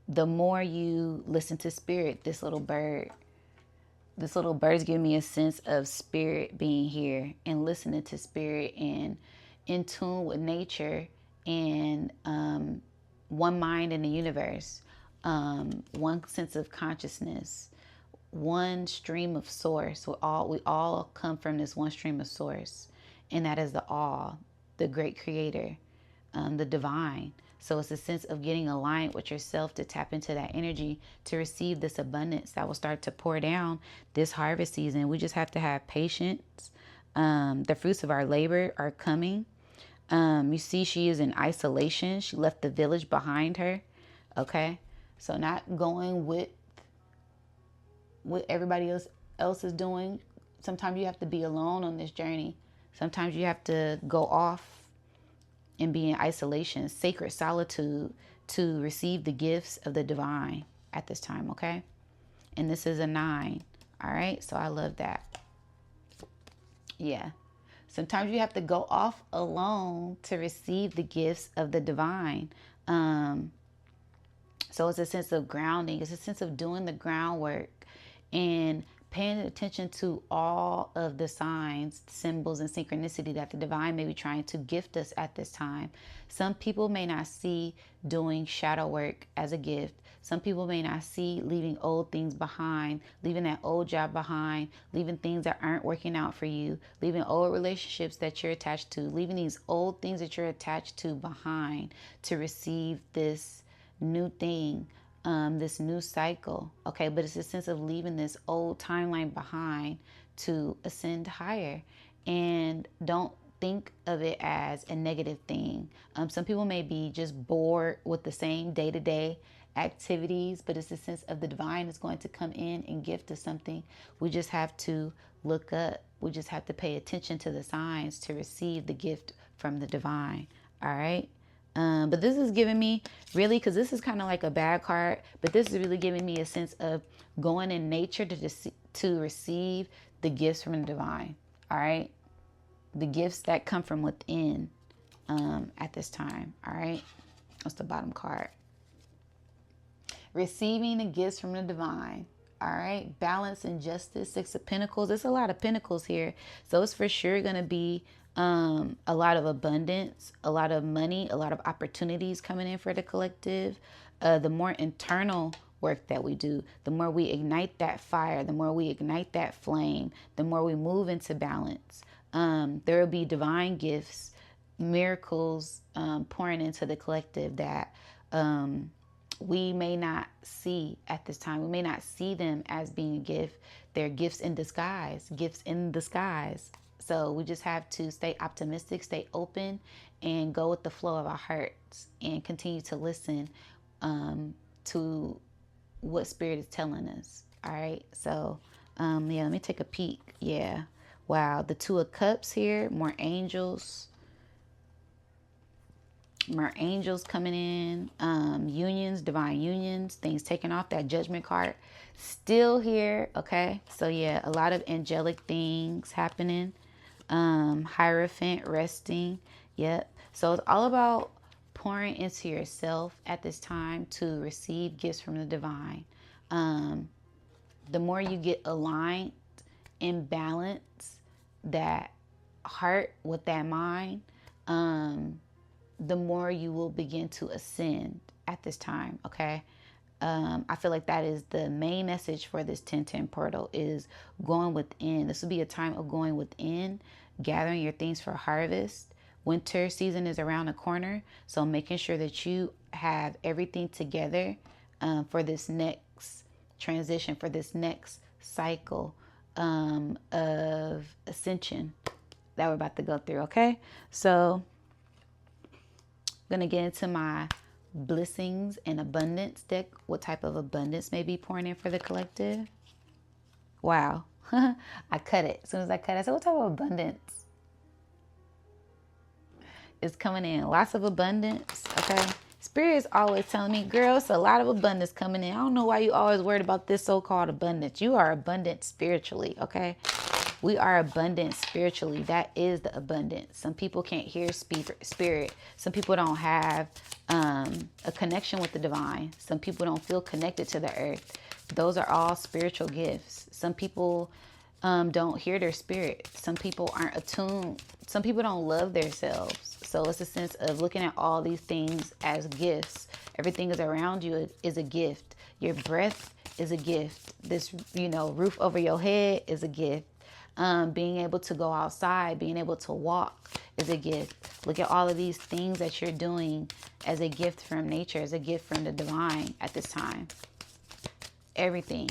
The more you listen to spirit, this little bird's giving me a sense of spirit being here and listening to spirit and in tune with nature and one mind in the universe, one sense of consciousness, one stream of source. We all come from this one stream of source, and that is the all, the great creator, the divine. So it's a sense of getting aligned with yourself to tap into that energy to receive this abundance that will start to pour down this harvest season. We just have to have patience. The fruits of our labor are coming. You see, she is in isolation. She left the village behind her. Okay, so not going with what everybody else is doing. Sometimes you have to be alone on this journey. Sometimes you have to go off and be in isolation, sacred solitude, to receive the gifts of the divine at this time, okay? And this is a 9, all right? So I love that. Yeah. Sometimes you have to go off alone to receive the gifts of the divine. So it's a sense of grounding. It's a sense of doing the groundwork and paying attention to all of the signs, symbols, and synchronicity that the divine may be trying to gift us at this time. Some people may not see doing shadow work as a gift. Some people may not see leaving old things behind, leaving that old job behind, leaving things that aren't working out for you, leaving old relationships that you're attached to, leaving these old things that you're attached to behind to receive this new thing, this new cycle. Okay, but it's a sense of leaving this old timeline behind to ascend higher. And don't think of it as a negative thing. Some people may be just bored with the same day-to-day activities, but it's a sense of the divine is going to come in and gift us something. We just have to look up. We just have to pay attention to the signs to receive the gift from the divine. All right. But this is giving me really, because this is kind of like a bad card, but this is really giving me a sense of going in nature to receive the gifts from the divine. All right. The gifts that come from within at this time. All right. That's the bottom card. Receiving the gifts from the divine. All right. Balance and justice. 6 of Pentacles. There's a lot of pentacles here. So it's for sure going to be a lot of abundance, a lot of money, a lot of opportunities coming in for the collective. The more internal work that we do, the more we ignite that fire, the more we ignite that flame, the more we move into balance. There will be divine gifts, miracles pouring into the collective that we may not see at this time. We may not see them as being a gift. They're gifts in disguise, gifts in disguise. So we just have to stay optimistic, stay open, and go with the flow of our hearts and continue to listen to what Spirit is telling us. All right. So, yeah, let me take a peek. Yeah. Wow. The 2 of Cups here. More angels. More angels coming in. Unions, divine unions, things taken off. That Judgment card still here. Okay. So, yeah, a lot of angelic things happening. Hierophant resting. Yep. So it's all about pouring into yourself at this time to receive gifts from the divine. The more you get aligned and balance that heart with that mind, the more you will begin to ascend at this time. Okay. I feel like that is the main message for this 10-10 portal, is going within. This will be a time of going within, gathering your things for harvest. Winter season is around the corner, so making sure that you have everything together for this next transition, for this next cycle of ascension that we're about to go through. Okay, so I'm gonna get into my Blissings and abundance deck. What type of abundance may be pouring in for the collective? Wow. I cut it. As soon as I cut it, I said, what type of abundance is coming in? Lots of abundance. Okay. Spirit is always telling me, girl, it's a lot of abundance coming in. I don't know why you always worried about this so-called abundance. You are abundant spiritually. Okay. We are abundant spiritually. That is the abundance. Some people can't hear spirit. Some people don't have a connection with the divine. Some people don't feel connected to the earth. Those are all spiritual gifts. Some people don't hear their spirit. Some people aren't attuned. Some people don't love themselves. So it's a sense of looking at all these things as gifts. Everything is around you is a gift. Your breath is a gift. This, roof over your head is a gift. Being able to go outside, being able to walk is a gift. Look at all of these things that you're doing as a gift from nature, as a gift from the divine at this time. Everything.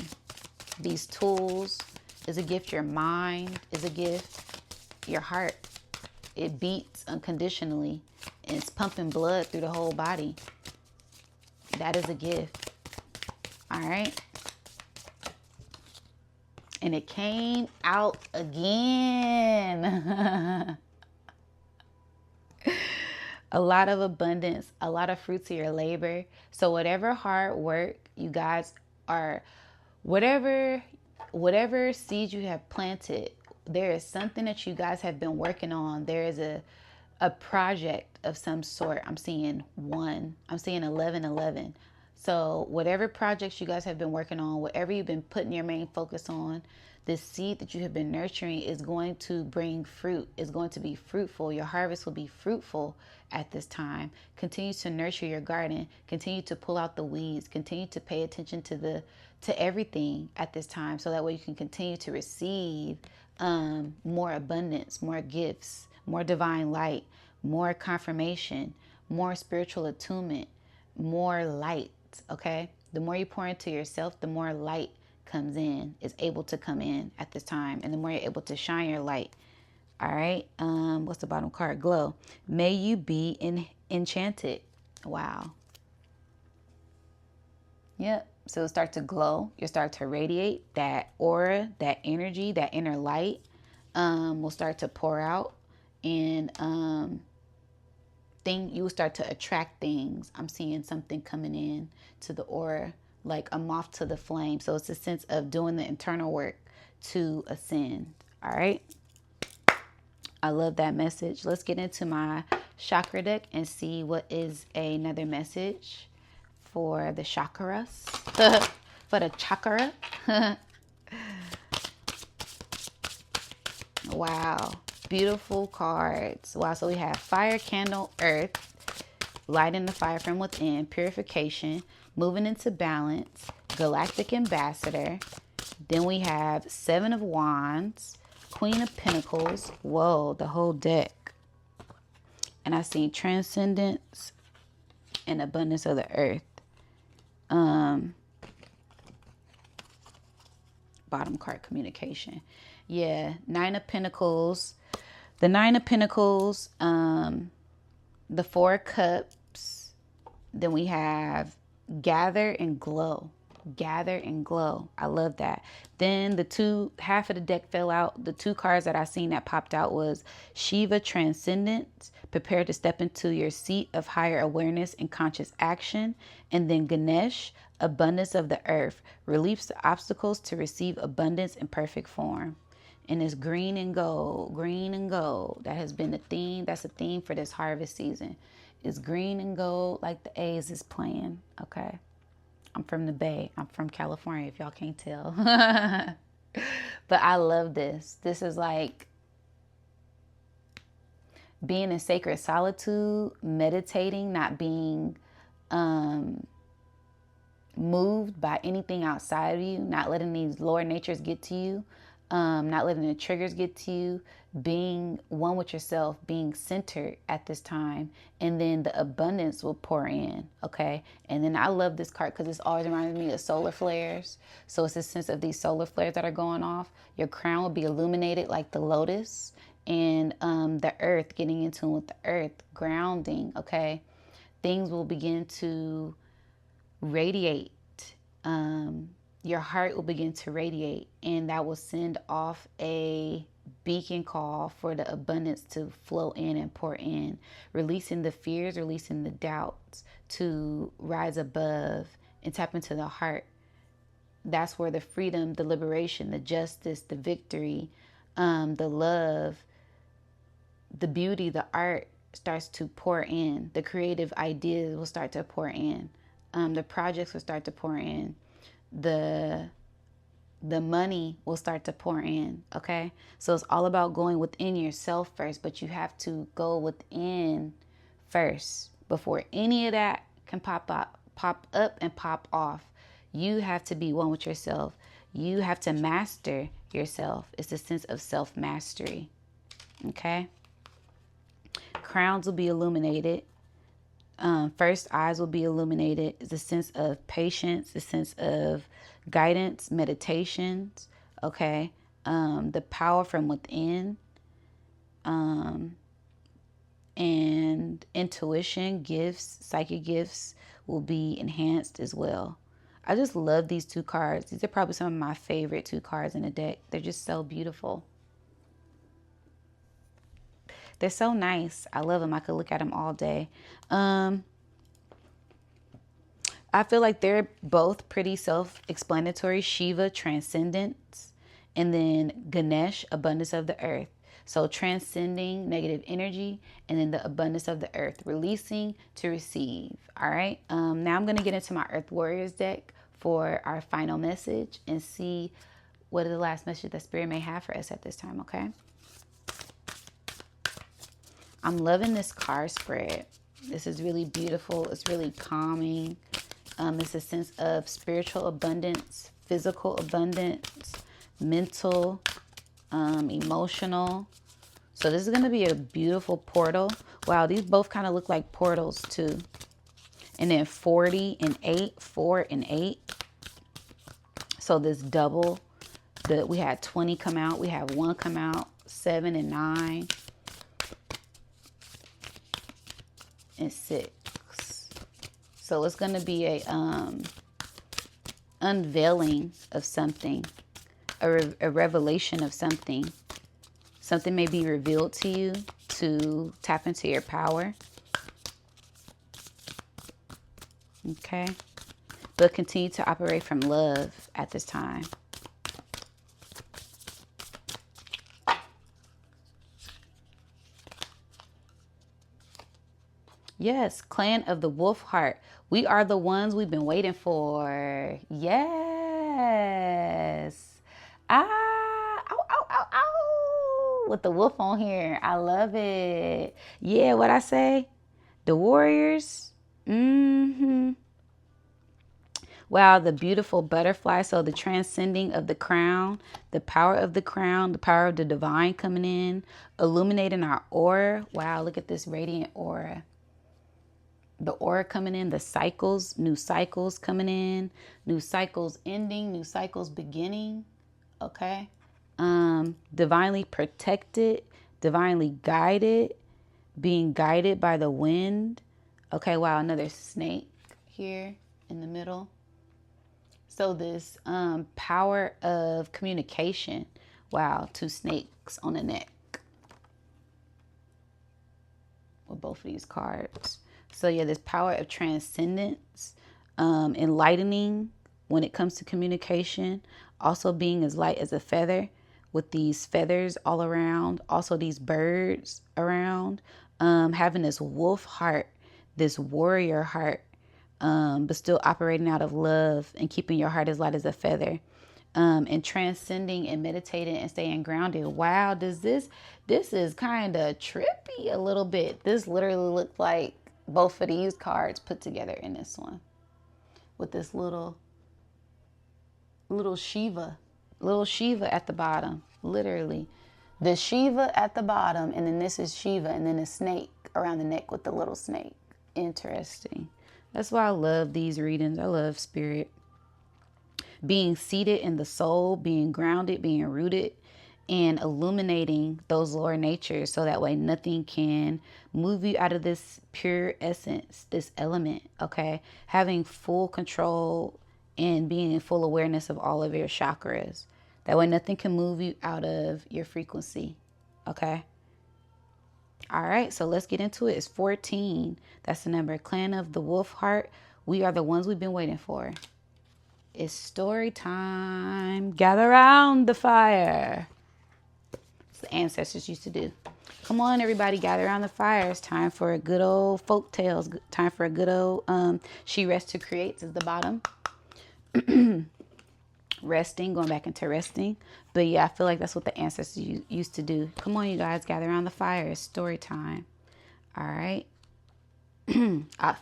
These tools is a gift. Your mind is a gift. Your heart, it beats unconditionally and it's pumping blood through the whole body. That is a gift. All right. And it came out again. A lot of abundance, a lot of fruits of your labor. So whatever hard work you guys are, whatever seeds you have planted, there is something that you guys have been working on. There is a project of some sort. I'm seeing 11. So whatever projects you guys have been working on, whatever you've been putting your main focus on, this seed that you have been nurturing is going to bring fruit. It's going to be fruitful. Your harvest will be fruitful at this time. Continue to nurture your garden. Continue to pull out the weeds. Continue to pay attention to everything at this time, so that way you can continue to receive more abundance, more gifts, more divine light, more confirmation, more spiritual attunement, more light. Okay, the more you pour into yourself, the more light comes in, is able to come in at this time, and the more you're able to shine your light. All right, what's the bottom card? Glow. May you be enchanted. Wow. Yep. So it'll start to glow. You'll start to radiate. That aura, that energy, that inner light will start to pour out, and you will start to attract things. I'm seeing something coming in to the aura, like a moth to the flame. So it's a sense of doing the internal work to ascend. All right. I love that message. Let's get into my chakra deck and see what is another message for the chakras. For the chakra. Wow. Beautiful cards. Wow. So we have fire, candle, earth, lighting the fire from within, purification, moving into balance, galactic ambassador. Then we have 7 of wands, Queen of Pentacles. Whoa, the whole deck. And I see transcendence and abundance of the earth. Bottom card, communication. Yeah, 9 of Pentacles. The 9 of Pentacles, the 4 of Cups. Then we have gather and glow. Gather and glow. I love that. Then half of the deck fell out. The 2 cards that I seen that popped out was Shiva, Transcendence, prepare to step into your seat of higher awareness and conscious action. And then Ganesh, abundance of the earth, release the obstacles to receive abundance in perfect form. And it's green and gold, green and gold. That has been the theme. That's a theme for this harvest season. It's green and gold, like the A's is playing. Okay. I'm from the Bay. I'm from California, if y'all can't tell. But I love this. This is like being in sacred solitude, meditating, not being moved by anything outside of you, not letting these lower natures get to you, not letting the triggers get to you, being one with yourself, being centered at this time, and then the abundance will pour in, okay? And then I love this card because it's always reminding me of solar flares. So it's a sense of these solar flares that are going off. Your crown will be illuminated like the lotus, and the earth, getting in tune with the earth, grounding, okay? Things will begin to radiate. Your heart will begin to radiate, and that will send off a beacon call for the abundance to flow in and pour in, releasing the fears, releasing the doubts, to rise above and tap into the heart. That's where the freedom, the liberation, the justice, the victory, the love, the beauty, the art starts to pour in. The creative ideas will start to pour in. The projects will start to pour in. The money will start to pour in, okay? So it's all about going within yourself first, but you have to go within first before any of that can pop up and pop off. You have to be one with yourself. You have to master yourself. It's a sense of self-mastery, okay? Crowns will be illuminated. First eyes will be illuminated. It's a sense of patience, a sense of guidance, meditations, okay? The power from within, and intuition, gifts, psychic gifts will be enhanced as well. I just love these two cards. These are probably some of my favorite two cards in the deck. They're just so beautiful. They're so nice. I love them. I could look at them all day. I feel like they're both pretty self-explanatory. Shiva, transcendence, and then Ganesh, abundance of the earth. So transcending negative energy, and then the abundance of the earth, releasing to receive. All right. Now I'm going to get into my Earth Warriors deck for our final message and see what are the last message that Spirit may have for us at this time. Okay. I'm loving this card spread. This is really beautiful. It's really calming. It's a sense of spiritual abundance, physical abundance, mental, emotional. So this is going to be a beautiful portal. Wow, these both kind of look like portals too. And then 40 and 8, 4 and 8. So this double, we had 20 come out. We have 1 come out, 7 and 9. And 6. So it's going to be a unveiling of something, a revelation of something. Something may be revealed to you to tap into your power. Okay. But continue to operate from love at this time. Yes, clan of the wolf heart. We are the ones we've been waiting for. Yes. Ah, ow, ow, ow, ow. With the wolf on here. I love it. Yeah, what I say? The warriors. Wow, the beautiful butterfly. So the transcending of the crown, the power of the crown, the power of the divine coming in, illuminating our aura. Wow, look at this radiant aura. The aura coming in, the cycles, new cycles coming in, new cycles ending, new cycles beginning. Okay. Divinely protected, divinely guided, being guided by the wind. Okay. Wow. Another snake here in the middle. So this power of communication. Wow. 2 snakes on the neck with both of these cards. So yeah, this power of transcendence, enlightening when it comes to communication, also being as light as a feather with these feathers all around, also these birds around, having this wolf heart, this warrior heart, but still operating out of love and keeping your heart as light as a feather. And transcending and meditating and staying grounded. Wow, this is kind of trippy a little bit. This literally looked like both of these cards put together in this one with this little Shiva at the bottom, literally the Shiva at the bottom, and then this is Shiva, and then a snake around the neck with the little snake. Interesting. That's why I love these readings. I love spirit. Being seated in the soul, being grounded, being rooted, and illuminating those lower natures so that way nothing can move you out of this pure essence, this element, okay? Having full control and being in full awareness of all of your chakras. That way nothing can move you out of your frequency, okay? All right, so let's get into it. It's 14. That's the number. Clan of the Wolf Heart. We are the ones we've been waiting for. It's story time. Gather around the fire. The ancestors used to do. Come on, everybody, gather around the fire. It's time for a good old folk tales. Time for a good old She Rests to Create is the bottom. Resting, going back into resting. But yeah, I feel like that's what the ancestors used to do. Come on, you guys, gather around the fire. It's story time. All right.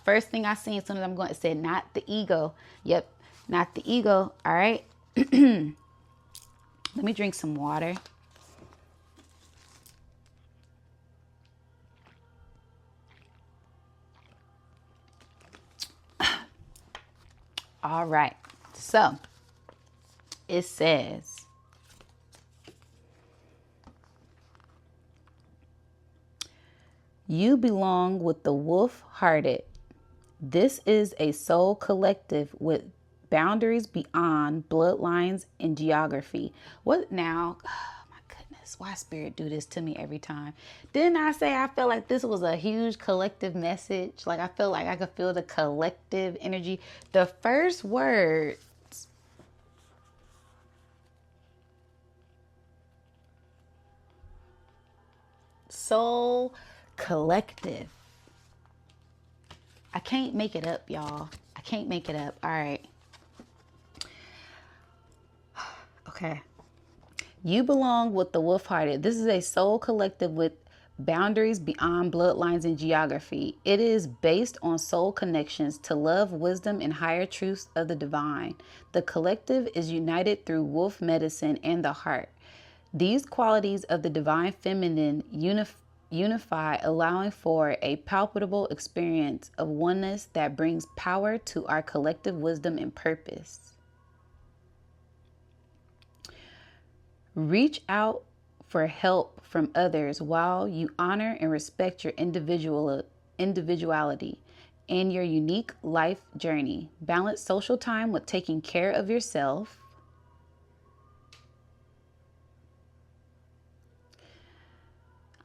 First thing I seen as soon as I'm going, it said, not the ego. Yep, not the ego. All right. Let me drink some water. All right, so it says, you belong with the wolf-hearted. This is a soul collective with boundaries beyond bloodlines and geography. What now? Oh my goodness, why Spirit do this to me every time? Didn't I say I felt like this was a huge collective message? Like I feel like I could feel the collective energy. The first word, soul collective. I can't make it up, y'all. I can't make it up. All right. Okay. You belong with the wolf-hearted. This is a soul collective with boundaries beyond bloodlines and geography. It is based on soul connections to love, wisdom, and higher truths of the divine. The collective is united through wolf medicine and the heart. These qualities of the divine feminine unify, allowing for a palpable experience of oneness that brings power to our collective wisdom and purpose. Reach out for help from others while you honor and respect your individuality and your unique life journey. Balance social time with taking care of yourself.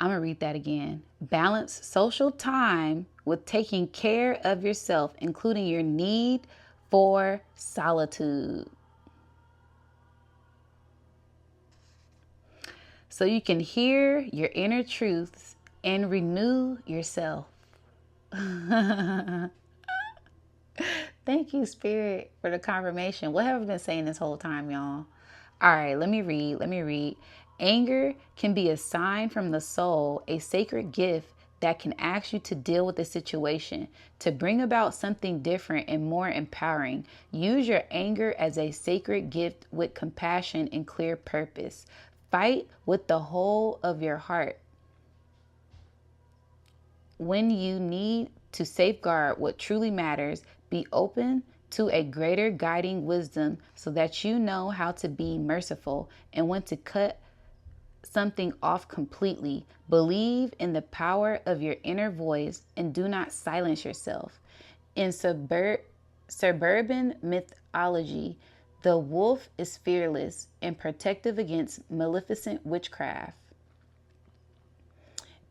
I'm going to read that again. Balance social time with taking care of yourself, including your need for solitude. So you can hear your inner truths and renew yourself. Thank you, Spirit, for the confirmation. What have I been saying this whole time, y'all? All right, let me read. Anger can be a sign from the soul, a sacred gift that can ask you to deal with the situation, to bring about something different and more empowering. Use your anger as a sacred gift with compassion and clear purpose. Fight with the whole of your heart. When you need to safeguard what truly matters, be open to a greater guiding wisdom so that you know how to be merciful and when to cut something off completely. Believe in the power of your inner voice and do not silence yourself. In suburban mythology, the wolf is fearless and protective against maleficent witchcraft.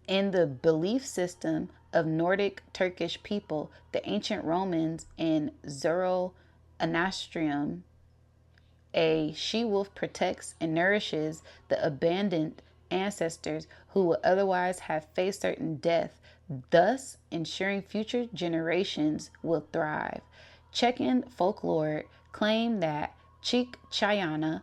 In the belief system of Nordic Turkish people, the ancient Romans, and Zoroastrianism, a she-wolf protects and nourishes the abandoned ancestors who would otherwise have faced certain death, thus ensuring future generations will thrive. Chechen folklore claim that Chayana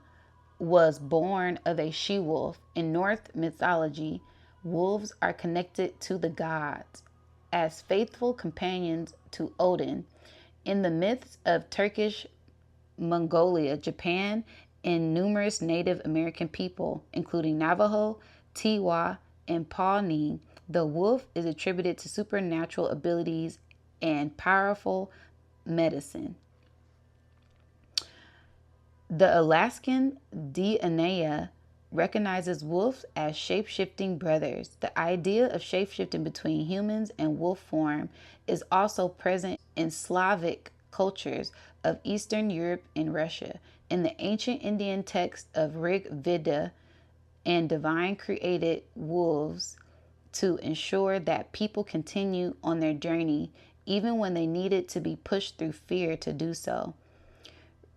was born of a she-wolf. In Norse mythology, wolves are connected to the gods as faithful companions to Odin. In the myths of Turkish Mongolia, Japan, and numerous Native American people, including Navajo, Tiwa, and Pawnee, the wolf is attributed to supernatural abilities and powerful medicine. The Alaskan DNA recognizes wolves as shape-shifting brothers. The idea of shape-shifting between humans and wolf form is also present in Slavic cultures of Eastern Europe and Russia. In the ancient Indian text of Rig Veda, and divine created wolves to ensure that people continue on their journey even when they needed to be pushed through fear to do so.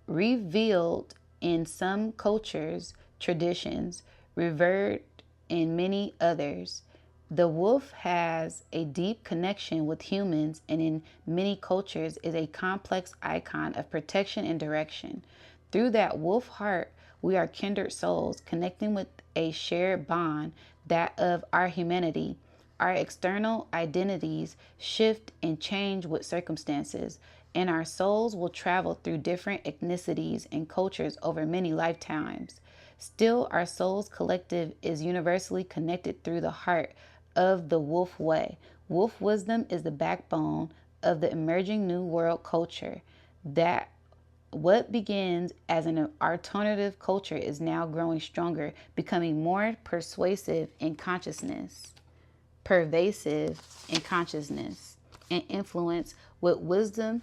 Revealed in some cultures, traditions, revered in many others, the wolf has a deep connection with humans and in many cultures is a complex icon of protection and direction. Through that wolf heart, we are kindred souls connecting with a shared bond, that of our humanity. Our external identities shift and change with circumstances, and our souls will travel through different ethnicities and cultures over many lifetimes. Still, our soul's collective is universally connected through the heart of the wolf way. Wolf wisdom is the backbone of the emerging New World culture. That what begins as an alternative culture is now growing stronger, becoming more pervasive in consciousness, and influence with wisdom.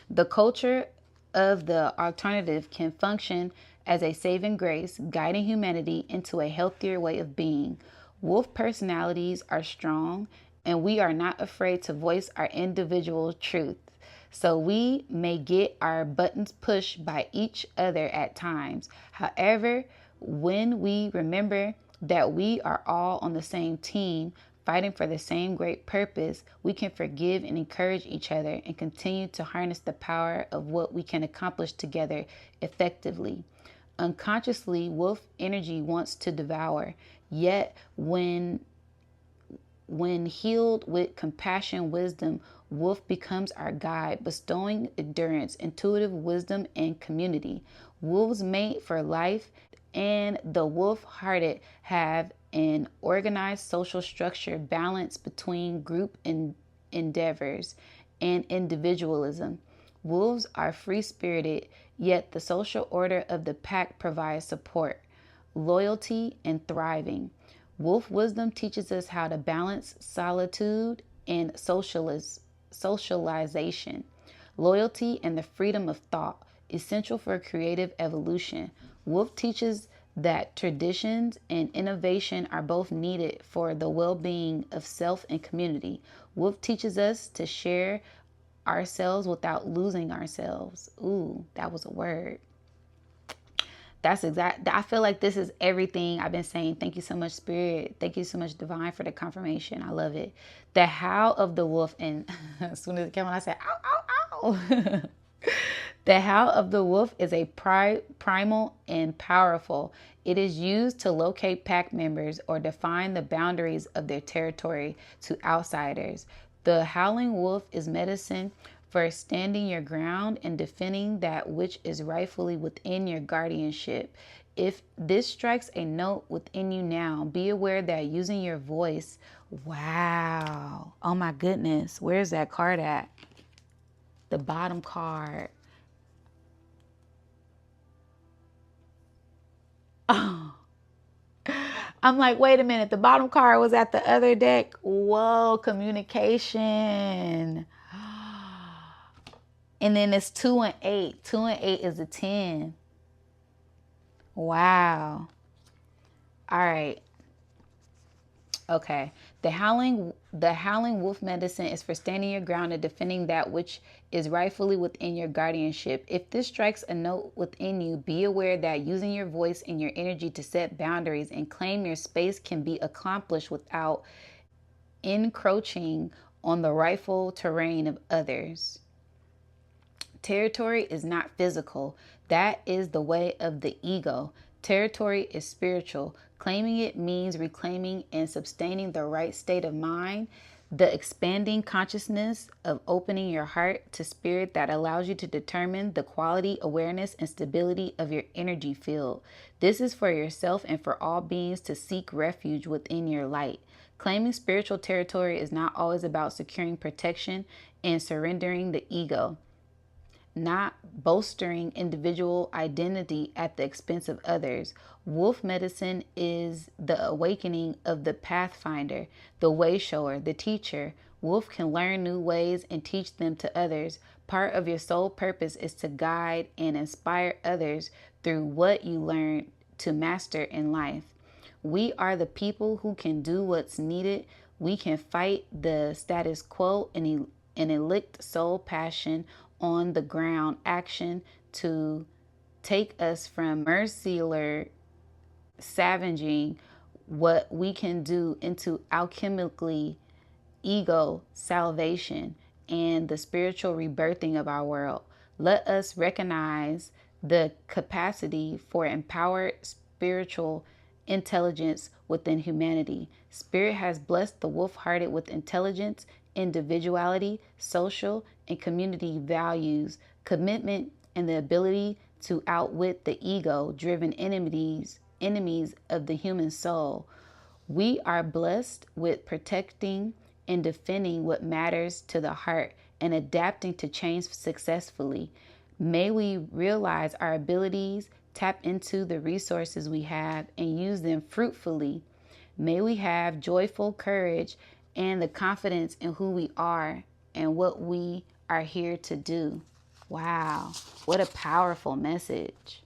The culture of the alternative can function as a saving grace, guiding humanity into a healthier way of being. Wolf personalities are strong, and we are not afraid to voice our individual truth. So we may get our buttons pushed by each other at times. However, when we remember that we are all on the same team, fighting for the same great purpose, we can forgive and encourage each other and continue to harness the power of what we can accomplish together effectively. Unconsciously, wolf energy wants to devour, yet when healed with compassion, wisdom, wolf becomes our guide, bestowing endurance, intuitive wisdom, and community. Wolves mate for life, and the wolf-hearted have an organized social structure balance between group endeavors and individualism. Wolves are free-spirited, yet the social order of the pack provides support, loyalty, and thriving. Wolf wisdom teaches us how to balance solitude and socialization, loyalty, and the freedom of thought, essential for creative evolution. Wolf teaches that traditions and innovation are both needed for the well-being of self and community. Wolf teaches us to share ourselves without losing ourselves. Ooh, that was a word. That's exact. I feel like this is everything I've been saying. Thank you so much, Spirit. Thank you so much, Divine, for the confirmation. I love it. The howl of the wolf, and as soon as it came on, I said, ow, ow, ow. The howl of the wolf is a primal and powerful. It is used to locate pack members or define the boundaries of their territory to outsiders. The howling wolf is medicine for standing your ground and defending that which is rightfully within your guardianship. If this strikes a note within you now, be aware that using your voice, wow, oh my goodness, where's that card at? The bottom card. Oh, I'm like, wait a minute, the bottom card was at the other deck. Whoa, communication. And then it's 2 and 8. 2 and 8 is a 10. Wow. All right. Okay. The howling wolf medicine is for standing your ground and defending that which is rightfully within your guardianship. If this strikes a note within you, be aware that using your voice and your energy to set boundaries and claim your space can be accomplished without encroaching on the rightful terrain of others. Territory is not physical. That is the way of the ego. Territory is spiritual. Claiming it means reclaiming and sustaining the right state of mind, the expanding consciousness of opening your heart to spirit that allows you to determine the quality, awareness, and stability of your energy field. This is for yourself and for all beings to seek refuge within your light. Claiming spiritual territory is not always about securing protection and surrendering the ego, not bolstering individual identity at the expense of others. Wolf medicine is the awakening of the pathfinder, the way shower, the teacher. Wolf can learn new ways and teach them to others. Part of your soul purpose is to guide and inspire others through what you learn to master in life. We are the people who can do what's needed. We can fight the status quo and elect soul passion on the ground action to take us from merciless savaging what we can do into alchemically ego salvation and the spiritual rebirthing of our world. Let us recognize the capacity for empowered spiritual intelligence within humanity. Spirit has blessed the wolf-hearted with intelligence, individuality, social and community values, commitment, and the ability to outwit the ego-driven enemies of the human soul. We are blessed with protecting and defending what matters to the heart and adapting to change successfully. May we realize our abilities, tap into the resources we have, and use them fruitfully. May we have joyful courage and the confidence in who we are and what we are here to do. Wow, what a powerful message.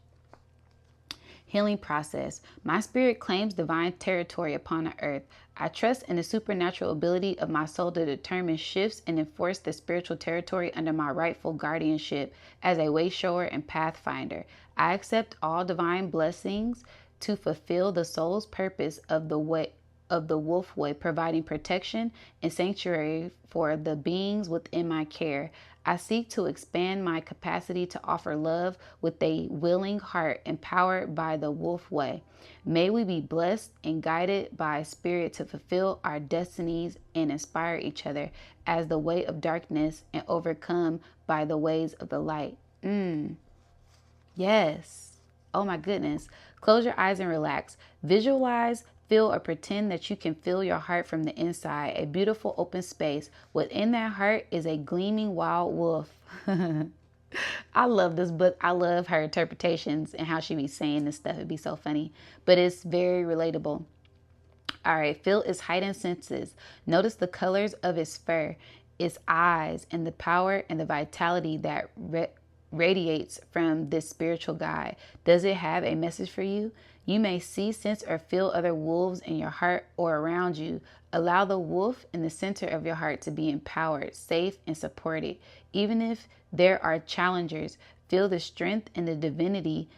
Healing process. My spirit claims divine territory upon the earth. I trust in the supernatural ability of my soul to determine shifts and enforce the spiritual territory under my rightful guardianship as a way shower and pathfinder. I accept all divine blessings to fulfill the soul's purpose of the wolf way, providing protection and sanctuary for the beings within my care. I seek to expand my capacity to offer love with a willing heart, empowered by the wolf way. May we be blessed and guided by spirit to fulfill our destinies and inspire each other as the way of darkness and overcome by the ways of the light. Yes. Oh my goodness. Close your eyes and relax. Visualize, feel, or pretend that you can feel your heart from the inside, a beautiful open space. Within that heart is a gleaming wild wolf. I love this book. I love her interpretations and how she be saying this stuff. It'd be so funny, but it's very relatable. All right, feel its heightened senses. Notice the colors of its fur, its eyes, and the power and the vitality that radiates from this spiritual guide. Does it have a message for you? You may see, sense, or feel other wolves in your heart or around you. Allow the wolf in the center of your heart to be empowered, safe, and supported. Even if there are challengers, feel the strength and the divinity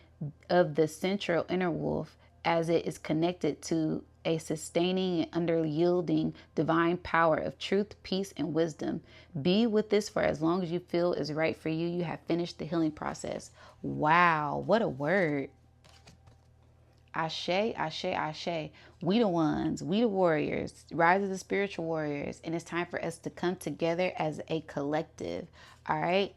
of the central inner wolf as it is connected to a sustaining and underyielding divine power of truth, peace, and wisdom. Be with this for as long as you feel is right for you. You have finished the healing process. Wow, what a word. Ashe, ashe, ashe. We the ones, we the warriors, rise of the spiritual warriors. And it's time for us to come together as a collective. All right.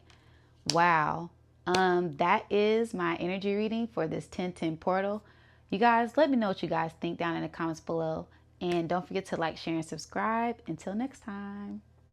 Wow. That is my energy reading for this 1010 portal. You guys, let me know what you guys think down in the comments below. And don't forget to like, share, and subscribe. Until next time.